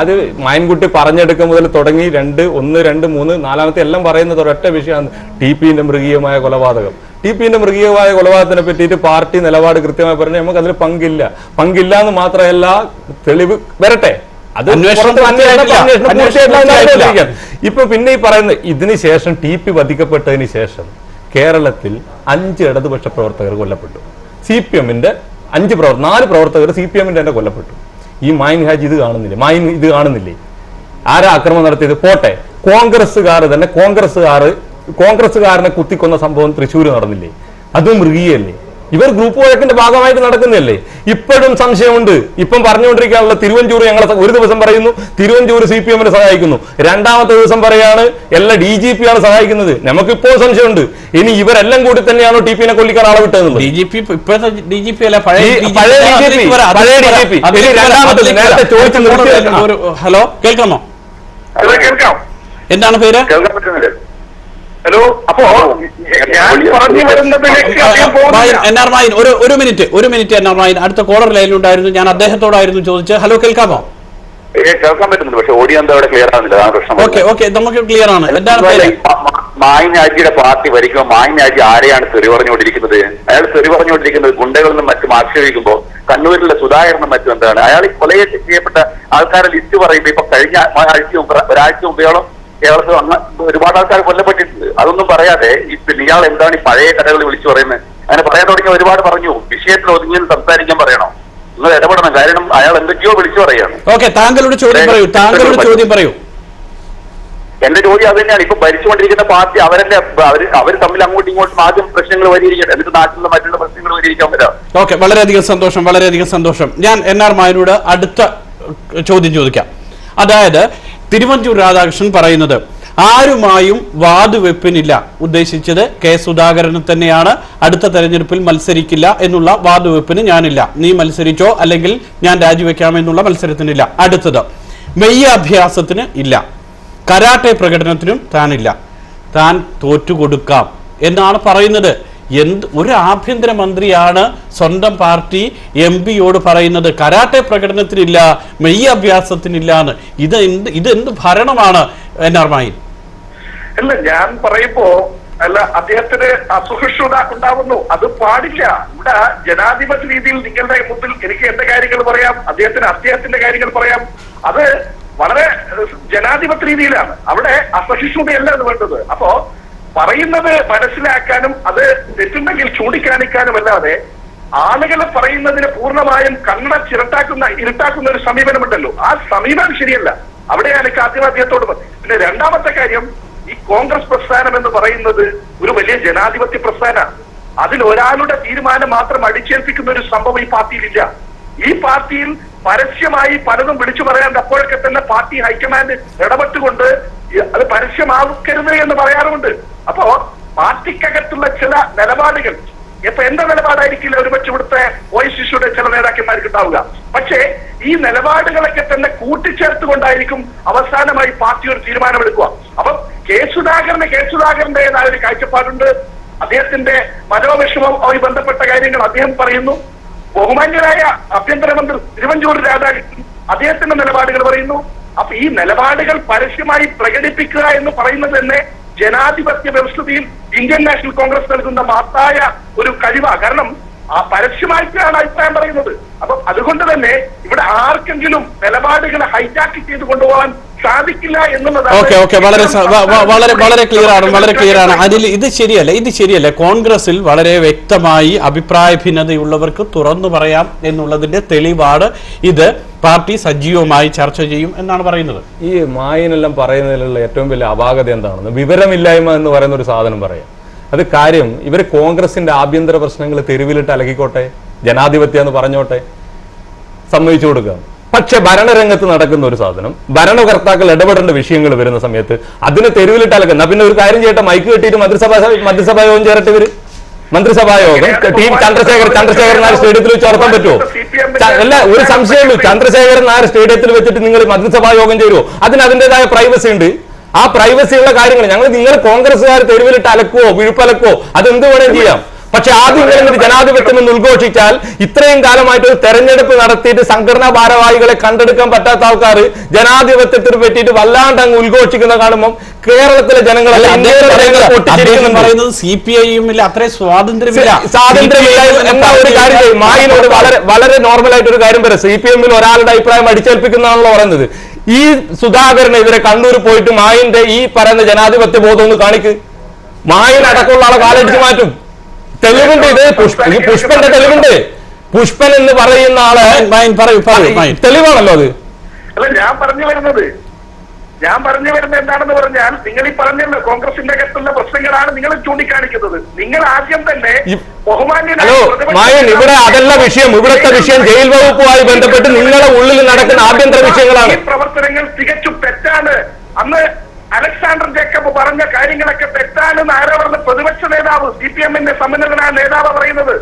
അത് മായൻകുട്ടി പറഞ്ഞെടുക്കും മുതൽ തുടങ്ങി 1, 2, 3, 4 എല്ലാം പറയുന്നത് ഒരൊറ്റ വിഷയമാണ്. TPന്റെ മൃഗീയമായ കൊലപാതകം. TPന്റെ മൃഗീയമായ കൊലപാതകത്തിനെ പറ്റിയിട്ട് പാർട്ടി നിലപാട് കൃത്യമായി പറഞ്ഞാൽ നമുക്ക് അതിൽ പങ്കില്ല എന്ന് മാത്രമല്ല, തെളിവ് വരട്ടെ. അത് ഇപ്പൊ പിന്നെ ഈ പറയുന്ന ഇതിന് ശേഷം TP വധിക്കപ്പെട്ടതിന് ശേഷം കേരളത്തിൽ 5 ഇടതുപക്ഷ പ്രവർത്തകർ കൊല്ലപ്പെട്ടു. CPMന്റെ 4 പ്രവർത്തകർ CPMന്റെ തന്നെ കൊല്ലപ്പെട്ടു. ഈ മായിൻ ഹാജി ഇത് കാണുന്നില്ലേ? ആരാ ആക്രമണം നടത്തിയത്? പോട്ടെ, കോൺഗ്രസ്സുകാരനെ കുത്തിക്കൊന്ന സംഭവം തൃശ്ശൂർ നടന്നില്ലേ? അതും മൃഗീയല്ലേ? ഇവർ ഗ്രൂപ്പ് വഴക്കിന്റെ ഭാഗമായിട്ട് നടക്കുന്നതല്ലേ? ഇപ്പോഴും സംശയമുണ്ട്. ഇപ്പം പറഞ്ഞുകൊണ്ടിരിക്കാനുള്ള തിരുവഞ്ചൂർ ഞങ്ങളെ ഒരു ദിവസം പറയുന്നു തിരുവഞ്ചൂർ CPMനെ സഹായിക്കുന്നു, രണ്ടാമത്തെ ദിവസം പറയാണ് എല്ലാ DGP ആണ് സഹായിക്കുന്നത്. നമുക്കിപ്പോൾ സംശയമുണ്ട്, ഇനി ഇവരെല്ലാം കൂടി തന്നെയാണോ TPനെ കൊല്ലിക്കാൻ ആളെ വിട്ടതെന്നുള്ളത്. ഹലോ, കേൾക്കാമോ? എന്താണ് പേര്? ഹലോ. അപ്പോ ഞാൻ പറഞ്ഞു NR മായിൻ ഒരു മിനിറ്റ് NR മായിൻ അടുത്ത കോളർ ലൈനിലുണ്ടായിരുന്നു. ഞാൻ അദ്ദേഹത്തോടായിരുന്നു ചോദിച്ചത്. ഹലോ, കേൾക്കാമോ? കേൾക്കാൻ പറ്റുന്നുണ്ട്, പക്ഷെ ഓഡിയോ എന്താ അവിടെ ക്ലിയർ ആവുന്നില്ല. അതാണ് പ്രശ്നം. ഓക്കെ, നമുക്ക് ക്ലിയർ ആണ്. എന്താണ് പേര്? മായിൻ ഹാജിയുടെ പാർട്ടി ഭരിക്കുമ്പോൾ മായിൻ ഹാജി ആരെയാണ് തെറി പറഞ്ഞുകൊണ്ടിരിക്കുന്നത്? അയാൾ തെറി പറഞ്ഞുകൊണ്ടിരിക്കുന്നത് ഗുണ്ടകളിലും മറ്റും ആക്ഷേപിക്കുമ്പോൾ കണ്ണൂരിലെ സുധാകരനും മറ്റും എന്താണ്? അയാൾ കൊല ചെയ്യപ്പെട്ട ആൾക്കാരെ ലിസ്റ്റ് പറയുമ്പോൾ ഇപ്പൊ കഴിഞ്ഞ ഒരാഴ്ച മുമ്പോളം കേരളത്തിൽ ഒരുപാട് ആൾക്കാർ കൊല്ലപ്പെട്ടിട്ടുണ്ട്. അതൊന്നും പറയാതെ ഇയാൾ എന്താണ് ഈ പഴയ കഥകൾ വിളിച്ചു പറയുന്നത്? അങ്ങനെ പറയാൻ തുടങ്ങിയ ഒരുപാട് പറഞ്ഞു. വിഷയത്തിൽ ഒതുങ്ങി സംസാരിക്കാൻ പറയണോ? നിങ്ങൾ ഇടപെടണം. കാരണം അയാൾ എന്തൊക്കെയോ വിളിച്ചു പറയാണ്. താങ്കളുടെ ചോദ്യം പറയൂ. എന്റെ ചോദ്യം അത് തന്നെയാണ്. ഇപ്പൊ ഭരിച്ചുകൊണ്ടിരിക്കുന്ന പാർട്ടി അവർ തമ്മിൽ അങ്ങോട്ടും ഇങ്ങോട്ടും ആദ്യം പ്രശ്നങ്ങൾ പരിഹരിക്കട്ടെ, എന്നിട്ട് നാട്ടിലുള്ള മറ്റുള്ള പ്രശ്നങ്ങൾ പരിഹരിക്കാൻ വരാം. ഓക്കെ, വളരെയധികം സന്തോഷം. ഞാൻ NR മായനോട് അടുത്ത ചോദ്യം ചോദിക്കാം. അതായത് തിരുവഞ്ചൂർ രാധാകൃഷ്ണൻ പറയുന്നത് ആരുമായും വാതുവെപ്പിനില്ല, ഉദ്ദേശിച്ചത് കെ സുധാകരന് തന്നെയാണ്. അടുത്ത തെരഞ്ഞെടുപ്പിൽ മത്സരിക്കില്ല എന്നുള്ള വാതുവെപ്പിന് ഞാനില്ല, നീ മത്സരിച്ചോ അല്ലെങ്കിൽ ഞാൻ രാജിവെക്കാമെന്നുള്ള മത്സരത്തിനില്ല. അടുത്തത് മെയ്യാഭ്യാസത്തിന് ഇല്ല, കരാട്ടെ പ്രകടനത്തിനും താനില്ല, താൻ തോറ്റുകൊടുക്കാം എന്നാണ് പറയുന്നത്. ഒരു ആഭ്യന്തരമന്ത്രിയാണ് സ്വന്തം പാർട്ടി MP-യോട് പറയുന്നത് കരാട്ടെ പ്രകടനത്തിനില്ല, മെയ്യാഭ്യാസത്തിനില്ല എന്ന്? ഇതെന്ത് ഭരണമാണ് NR മായിൻ? അല്ല, ഞാൻ പറയുമ്പോ അദ്ദേഹത്തിന് അസുഖക്ഷത ഉണ്ടാവുന്നു. അത് പാടില്ല. ഇവിടെ ജനാധിപത്യ രീതിയിൽ നിങ്ങളുടെ മുമ്പിൽ എനിക്ക് എന്റെ കാര്യങ്ങൾ പറയാം, അദ്ദേഹത്തിന്റെ കാര്യങ്ങൾ പറയാം. അത് വളരെ ജനാധിപത്യ രീതിയിലാണ്. അവിടെ അസഹിഷ്ണുതയല്ല അത് വേണ്ടത്. അപ്പോ പറയുന്നത് മനസ്സിലാക്കാനും അത് തെറ്റുണ്ടെങ്കിൽ ചൂണ്ടിക്കാണിക്കാനും അല്ലാതെ ആളുകളെ പറയുന്നതിന് പൂർണ്ണമായും ഇരുട്ടാക്കുന്ന ഒരു സമീപനമുണ്ടല്ലോ, ആ സമീപനം ശരിയല്ല. അവിടെയാണ് എനിക്ക് ആദ്യം അദ്ദേഹത്തോട്. പിന്നെ രണ്ടാമത്തെ കാര്യം, ഈ കോൺഗ്രസ് പ്രസ്ഥാനം എന്ന് പറയുന്നത് ഒരു വലിയ ജനാധിപത്യ പ്രസ്ഥാനമാണ്. അതിൽ ഒരാളുടെ തീരുമാനം മാത്രം അടിച്ചേൽപ്പിക്കുന്ന ഒരു സംഭവം ഈ പാർട്ടിയിലില്ല. ഈ പാർട്ടിയിൽ പരസ്യമായി പലതും വിളിച്ചു പറയാണ്ട് അപ്പോഴൊക്കെ തന്നെ പാർട്ടി ഹൈക്കമാൻഡ് ഇടപെട്ടുകൊണ്ട് അത് പരസ്യമാക്കരുത് എന്ന് പറയാറുമുണ്ട്. അപ്പോ പാർട്ടിക്കകത്തുള്ള ചില നിലപാടുകൾ, ഇപ്പൊ എന്റെ നിലപാടായിരിക്കില്ല ഒരുപക്ഷെ ഇവിടുത്തെ OICCയുടെ ചില നേതാക്കന്മാർക്ക് ഉണ്ടാവുക. പക്ഷേ ഈ നിലപാടുകളൊക്കെ തന്നെ കൂട്ടിച്ചേർത്തുകൊണ്ടായിരിക്കും അവസാനമായി പാർട്ടി ഒരു തീരുമാനമെടുക്കുക. അപ്പം കെ സുധാകരന്റേതായ ഒരു കാഴ്ചപ്പാടുണ്ട്. അദ്ദേഹത്തിന്റെ മനോവിഷമവുമായി ബന്ധപ്പെട്ട കാര്യങ്ങൾ അദ്ദേഹം പറയുന്നു. ബഹുമാന്യനായ ആഭ്യന്തരമന്ത്രി തിരുവഞ്ചൂർ രാധാകൃഷ്ണൻ അദ്ദേഹത്തിന്റെ നിലപാടുകൾ പറയുന്നു. അപ്പൊ ഈ നിലപാടുകൾ പരസ്യമായി പ്രകടിപ്പിക്കുക എന്ന് പറയുന്നത് തന്നെ ജനാധിപത്യ വ്യവസ്ഥിതിയിൽ ഇന്ത്യൻ നാഷണൽ കോൺഗ്രസ് നൽകുന്ന മഹത്തായ ഒരു കഴിവാണ്. കാരണം ആ പരസ്യമായിട്ടാണ് അഭിപ്രായം പറയുന്നത്. അപ്പൊ അതുകൊണ്ട് തന്നെ ഇവിടെ ആർക്കെങ്കിലും നിലപാടുകളെ ഹൈജാക്ക് ചെയ്ത് കൊണ്ടുപോകാൻ സാധിക്കില്ല എന്നുള്ളതാണ്. വളരെ ക്ലിയർ ആണ് അതിൽ. ഇത് ശരിയല്ല. കോൺഗ്രസിൽ വളരെ വ്യക്തമായി അഭിപ്രായ ഭിന്നതയുള്ളവർക്ക് തുറന്നു പറയാം എന്നുള്ളതിന്റെ തെളിവാണ് ഇത്. പാർട്ടി സജീവമായി ചർച്ച ചെയ്യും എന്നാണ് പറയുന്നത്. ഈ മായിനെല്ലാം പറയുന്നതിലുള്ള ഏറ്റവും വലിയ അപാകത എന്താണെന്ന്, വിവരമില്ലായ്മ എന്ന് പറയുന്ന ഒരു സാധനം പറയാം. അത് കാര്യം, ഇവർ കോൺഗ്രസിന്റെ ആഭ്യന്തര പ്രശ്നങ്ങൾ തെരുവിലിട്ട് അലക്കിക്കോട്ടെ, ജനാധിപത്യം എന്ന് പറഞ്ഞോട്ടെ, സമ്മതിച്ചു കൊടുക്കുക. പക്ഷെ ഭരണരംഗത്ത് നടക്കുന്ന ഒരു സാധനം, ഭരണകർത്താക്കൾ ഇടപെടേണ്ട വിഷയങ്ങൾ വരുന്ന സമയത്ത് അതിന് തെരുവിലിട്ട് അലക്കുന്ന. പിന്നെ ഒരു കാര്യം ചെയ്യട്ടെ, മൈക്ക് കെട്ടിയിട്ട് മന്ത്രിസഭാ യോഗം ചേരട്ടെ. ഇവര് മന്ത്രിസഭാ യോഗം ടീം ചന്ദ്രശേഖരൻ നായർ സ്റ്റേഡിയത്തിൽ വെച്ച് നടത്താൻ പറ്റുമോ? അല്ല, ഒരു സംശയമുള്ളൂ. ചന്ദ്രശേഖരൻ നായർ സ്റ്റേഡിയത്തിൽ വെച്ചിട്ട് നിങ്ങൾ മന്ത്രിസഭാ യോഗം ചേരുമോ? അതിന് അതിൻ്റെതായ പ്രൈവസി ഉണ്ട്. ആ പ്രൈവസിയുള്ള കാര്യങ്ങൾ നിങ്ങൾ കോൺഗ്രസ്സുകാർ തെരുവിലിട്ട് അലക്കുവോ വിഴുപ്പലക്കുവോ അതെന്ത് വേണേലും ചെയ്യാം. പക്ഷെ ആദ്യം ഇങ്ങനെ ജനാധിപത്യം എന്ന് ഉദ്ഘോഷിച്ചാൽ ഇത്രയും കാലമായിട്ട് ഒരു തെരഞ്ഞെടുപ്പ് നടത്തിയിട്ട് സംഘടനാ ഭാരവാഹികളെ കണ്ടെടുക്കാൻ പറ്റാത്ത ആൾക്കാർ ജനാധിപത്യത്തിന് പറ്റിയിട്ട് വല്ലാണ്ട് അങ്ങ് ഉദ്ഘോഷിക്കുന്ന കാണുമ്പോൾ കേരളത്തിലെ ജനങ്ങളല്ല പറയുന്നത് CPIഎമ്മിൽ അത്രയും സ്വാതന്ത്ര്യമില്ല എന്ന ഒരു കാര്യം. മായിനോട് വളരെ നോർമലായിട്ട് ഒരു കാര്യം പറയാം. CPIഎമ്മിൽ ഒരാളുടെ അഭിപ്രായം അടിച്ചേൽപ്പിക്കുന്നതാണല്ലോ പറയുന്നത്. ഈ സുധാകരനെ ഇവരെ കണ്ണൂർ പോയിട്ട് മായിന്റെ ഈ പറയുന്ന ജനാധിപത്യ ബോധം ഒന്ന് കാണിക്ക്. മായിൻ അടക്കമുള്ള ആളെ കാലടിച്ച് മാറ്റും. തെളിവുണ്ട്. ഇത് പുഷ്പന്റെ തെളിവുണ്ട്. പുഷ്പൻ എന്ന് പറയുന്ന ആളെ തെളിവാണല്ലോ അത്. അല്ല, ഞാൻ പറഞ്ഞു വരുന്നത് എന്താണെന്ന് പറഞ്ഞാൽ, നിങ്ങൾ ഈ പറഞ്ഞല്ലോ കോൺഗ്രസിന്റെ അകത്തുള്ള പ്രശ്നങ്ങളാണ് നിങ്ങൾ ചൂണ്ടിക്കാണിക്കുന്നത്. നിങ്ങൾ ആദ്യം തന്നെ മായൻ, ഇവിടെ അതല്ല വിഷയം. ഇവിടുത്തെ വിഷയം ജയിൽ വകുപ്പുമായി ബന്ധപ്പെട്ട് നിങ്ങളുടെ ഉള്ളിൽ നടക്കുന്ന ആഭ്യന്തര വിഷയങ്ങളാണ്. ഈ പ്രവർത്തനങ്ങൾ തികച്ചും തെറ്റാണ്. അന്ന് അലക്സാണ്ടർ ജേക്കബ് പറഞ്ഞ കാര്യങ്ങളൊക്കെ തെറ്റാണെന്ന് ആരോ പറഞ്ഞ പ്രതിപക്ഷ നേതാവ്, CPIഎമ്മിന്റെ സമ്മന്നതനായ നേതാവ് പറയുന്നത്.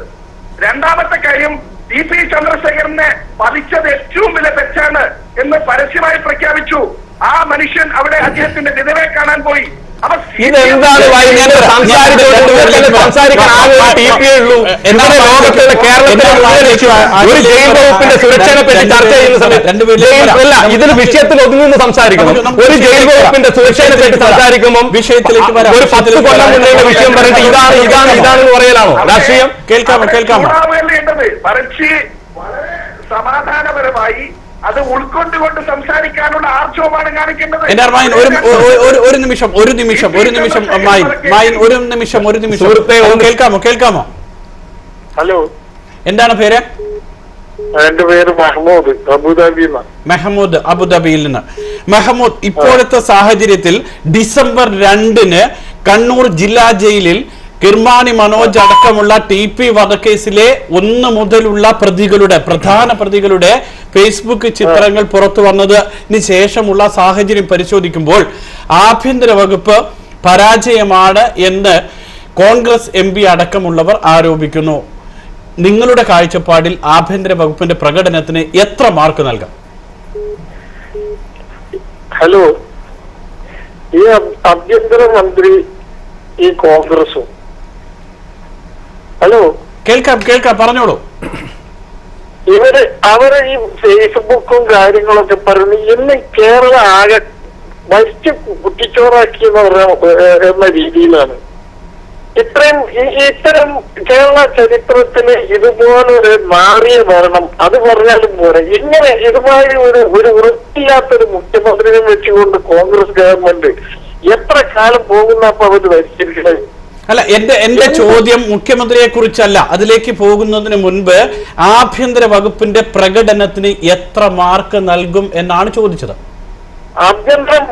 രണ്ടാമത്തെ കാര്യം, TP ചന്ദ്രശേഖരനെ വധിച്ചത് ഏറ്റവും വലിയ തെറ്റാണ് എന്ന് പരസ്യമായി പ്രഖ്യാപിച്ചു. ആ മനുഷ്യൻ അവിടെ അദ്ദേഹത്തിന്റെ വിധവയെ കാണാൻ പോയി. ഇതെന്താണ് സംസാരിക്കാൻ ലോകത്തിലെ കേരളത്തിലെ ഒരു ജയിൽ വകുപ്പിന്റെ സുരക്ഷയെ പറ്റി ചർച്ച ചെയ്യുന്ന സമയത്ത് ഇതിന് വിഷയത്തിൽ ഒതുങ്ങുന്ന സംസാരിക്കണം. ഒരു ജയിൽ വകുപ്പിന്റെ സുരക്ഷയെ പറ്റി സംസാരിക്കുമ്പോൾ വിഷയത്തിലേക്ക് ഒരു 10 കൊല്ലം മുന്നേ വിഷയം പറഞ്ഞിട്ട് ഇതാണെന്ന് പറയലാണോ രാഷ്ട്രീയം? കേൾക്കാമോ? സമാധാനപരമായി അത് ഉൾക്കൊണ്ടുകൊണ്ട് സംസാരിക്കാനുള്ള ആർജവമാണ് കാണിക്കേണ്ടത്. ഒരു നിമിഷം. കേൾക്കാമോ? ഹലോ, എന്താണ് പേര്? എന്റെ പേര് മെഹമ്മൂദ്, അബുദാബിയിൽ നിന്ന്. മെഹമ്മൂദ്, ഇപ്പോഴത്തെ സാഹചര്യത്തിൽ ഡിസംബർ 2 കണ്ണൂർ ജില്ലാ ജയിലിൽ കിർമാണി മനോജ് അടക്കമുള്ള TP വധക്കേസിലെ 1 മുതലുള്ള പ്രധാന പ്രതികളുടെ ഫേസ്ബുക്ക് ചിത്രങ്ങൾ പുറത്തു വന്നതിന് ശേഷമുള്ള സാഹചര്യം പരിശോധിക്കുമ്പോൾ ആഭ്യന്തര വകുപ്പ് പരാജയമാണ് എന്ന് കോൺഗ്രസ് MP അടക്കമുള്ളവർ ആരോപിക്കുന്നു. നിങ്ങളുടെ കാഴ്ചപ്പാടിൽ ആഭ്യന്തര വകുപ്പിന്റെ പ്രകടനത്തിന് എത്ര മാർക്ക് നൽകാം? ഹലോ, ഈ ആഭ്യന്തരമന്ത്രി ഈ കോൺഗ്രസും, ഹലോ കേൾക്കാം പറഞ്ഞോളൂ. അവരെ ഈ ഫേസ്ബുക്കും കാര്യങ്ങളൊക്കെ പറഞ്ഞു ഇന്ന് കേരള ആകെ മറ്റ് കുട്ടിച്ചോറാക്കി എന്ന രീതിയിലാണ്. ഇത്തരം കേരള ചരിത്രത്തിന് ഇതുപോലെ മാറിയ ഭരണം അത് പറഞ്ഞാലും പോരെ. ഇങ്ങനെ ഇതുമാതിരി ഒരു വൃത്തിയില്ലാത്തൊരു മുഖ്യമന്ത്രിയെ വെച്ചുകൊണ്ട് കോൺഗ്രസ് ഗവൺമെന്റ് എത്ര കാലം പോകുന്നപ്പോ അവര് ഭരിച്ചിരിക്കുന്നത്? അല്ല, എന്റെ ചോദ്യം മുഖ്യമന്ത്രിയെ കുറിച്ചല്ല, അതിലേക്ക് പോകുന്നതിന് മുൻപ് ആഭ്യന്തര വകുപ്പിന്റെ പ്രകടനത്തിന് എത്ര മാർക്ക് നൽകും എന്നാണ് ചോദിച്ചത്. ആഭ്യന്തരം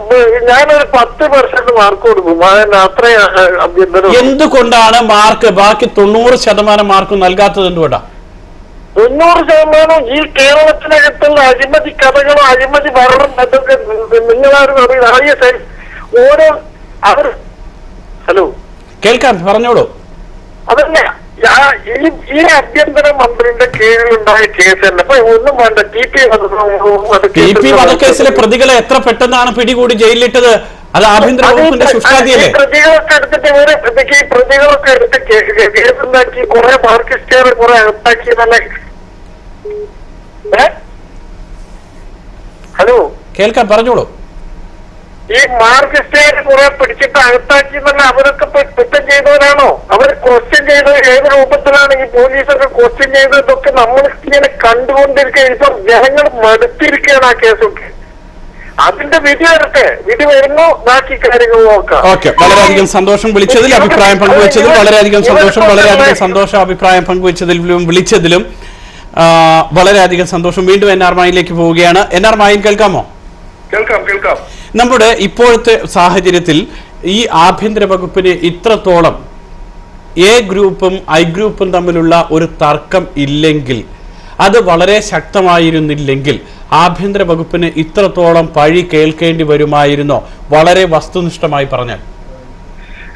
ഞാനൊരു 10% മാർക്ക് കൊടുക്കും. അത്രയും ആഭ്യന്തരം. എന്തുകൊണ്ടാണ് മാർക്ക് ബാക്കി 90% മാർക്ക് നൽകാത്തത്? എന്തുകൊണ്ടാ 90%? ഈ കേരളത്തിനകത്തുള്ള അഴിമതി കഥകളും അഴിമതി ഭരണം അതൊക്കെ നിങ്ങളാരും അറിയില്ല. ഓരോ അവർ ഹലോ കേൾക്കാം, പറഞ്ഞോളൂ. അതല്ല, ഈ ആഭ്യന്തര മന്ത്രിയുടെ കീഴിലുണ്ടായ കേസല്ല. അപ്പൊ ഒന്നും വേണ്ട. ടി പി വധക്കേസിലെ പ്രതികളെ എത്ര പെട്ടെന്നാണ് പിടികൂടി ജയിലിലിട്ടത്? അത് ആഭ്യന്തര വകുപ്പിന്റെ സുഷ്കാതിയല്ലേ? പ്രതികളൊക്കെ എടുത്തിട്ട് ഈ പ്രതികളൊക്കെ എടുത്ത് കേസുണ്ടാക്കി കുറെ മാർക്കിസ്റ്റുകാരെ കുറെ അകത്താക്കി നല്ല. ഹലോ കേൾക്കാം, പറഞ്ഞോളൂ. ഈ മാർക്സിസ്റ്റുകാരെ കുറെ പിടിച്ചിട്ട് അകത്താക്കി തന്നെ അവരൊക്കെ കുറ്റം ചെയ്തവരാണോ? അവർ ക്വസ്റ്റ്യൻ ചെയ്തത് ഏത് രൂപത്തിലാണ് ഈ പോലീസൊക്കെ ക്വസ്റ്റ്യൻ ചെയ്തതൊക്കെ നമ്മൾ ഇങ്ങനെ കണ്ടുകൊണ്ടിരിക്കുക. ഇപ്പം ജനങ്ങൾ മടുത്തിരിക്കുകയാണ് ആ കേസൊക്കെ. അതിന്റെ വിധി വരട്ടെ, വിധി വരുന്നു, ബാക്കി കാര്യങ്ങൾ നോക്കാം. ഓക്കെ, വളരെയധികം സന്തോഷം വിളിച്ചതിൽ, അഭിപ്രായം പങ്കുവച്ചതിൽ വളരെയധികം സന്തോഷം. വളരെയധികം സന്തോഷം അഭിപ്രായം പങ്കുവച്ചതിലും വിളിച്ചതിലും വളരെയധികം സന്തോഷം. വീണ്ടും NR മായിലേക്ക് പോവുകയാണ്. NR മായിൽ കേൾക്കാമോ? കേൾക്കാം. നമ്മുടെ ഇപ്പോഴത്തെ സാഹചര്യത്തിൽ ഈ ആഭ്യന്തര വകുപ്പിന് ഇത്രത്തോളം എ ഗ്രൂപ്പും ഐ ഗ്രൂപ്പും തമ്മിലുള്ള ഒരു തർക്കം ഇല്ലെങ്കിൽ, അത് വളരെ ശക്തമായിരുന്നില്ലെങ്കിൽ ആഭ്യന്തര വകുപ്പിന് ഇത്രത്തോളം പഴി കേൾക്കേണ്ടി വരുമായിരുന്നോ? വളരെ വസ്തുനിഷ്ഠമായി പറഞ്ഞാൽ.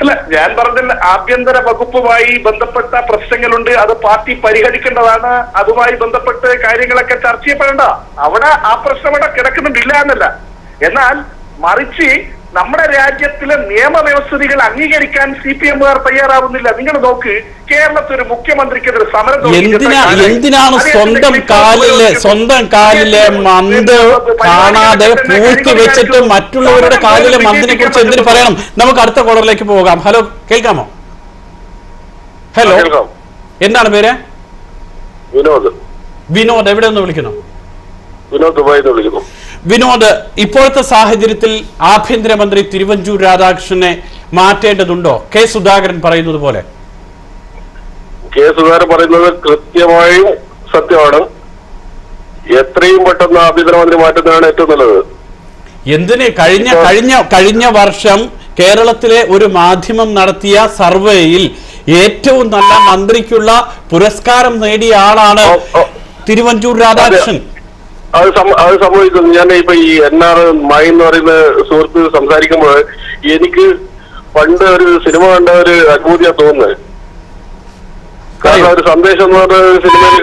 അല്ല, ഞാൻ പറഞ്ഞ ആഭ്യന്തര വകുപ്പുമായി ബന്ധപ്പെട്ട പ്രശ്നങ്ങളുണ്ട്, അത് പാർട്ടി പരിഹരിക്കേണ്ടതാണ്. അതുമായി ബന്ധപ്പെട്ട് കാര്യങ്ങളൊക്കെ ചർച്ച ചെയ്യപ്പെടേണ്ട. അവിടെ ആ പ്രശ്നം അവിടെ കിടക്കുന്നുണ്ടില്ല എന്നല്ല. എന്നാൽ മറിച്ച് നമ്മുടെ രാജ്യത്തിലെ നിയമവ്യവസ്ഥിതികൾ അംഗീകരിക്കാൻ CPM-കാർ തയ്യാറാവുന്നില്ല. നിങ്ങൾ നോക്ക്, കേരളത്തിൽ ഒരു മുഖ്യമന്ത്രിക്കെതിരെ സമരം. എന്തിനാണ് സ്വന്തം കാലിലെ മന്ത് കാണാതെ പൂഴ്ത്തി വെച്ചിട്ട് മറ്റുള്ളവരുടെ കാലിലെ മന്തിനെ കുറിച്ച് എന്തിനു പറയണം? നമുക്ക് അടുത്ത കോളറിലേക്ക് പോകാം. ഹലോ, കേൾക്കാമോ? ഹലോ, എന്താണ് പേര്? വിനോദ്. എവിടെ നിന്ന് വിളിക്കുന്നു? വിനോദ്, ഇപ്പോഴത്തെ സാഹചര്യത്തിൽ ആഭ്യന്തരമന്ത്രി തിരുവഞ്ചൂർ രാധാകൃഷ്ണനെ മാറ്റേണ്ടതുണ്ടോ? കെ സുധാകരൻ പറയുന്നത് പോലെ. കെ സുധാകരൻ പറയുന്നത് കൃത്യമായും സത്യമാണ്. എത്രയും പെട്ടെന്ന് ആഭ്യന്തരമന്ത്രി മാറ്റുന്നതാണ് ഏറ്റവും നല്ലത്. എന്തിന്? കഴിഞ്ഞ വർഷം കേരളത്തിലെ ഒരു മാധ്യമം നടത്തിയ സർവേയിൽ ഏറ്റവും നല്ല മന്ത്രിക്കുള്ള പുരസ്കാരം നേടിയ ആളാണ് തിരുവഞ്ചൂർ രാധാകൃഷ്ണൻ. അത് സംഭവിക്കുന്നു. ഞാൻ ഇപ്പൊ ഈ NR മായി എന്ന് പറയുന്ന സുഹൃത്ത് സംസാരിക്കുമ്പോൾ എനിക്ക് പണ്ട് ഒരു സിനിമ കണ്ട ഒരു അനുഭൂതിയാ തോന്നുന്നത്. കാരണം ഒരു സന്ദേശം എന്ന് പറഞ്ഞ സിനിമയിൽ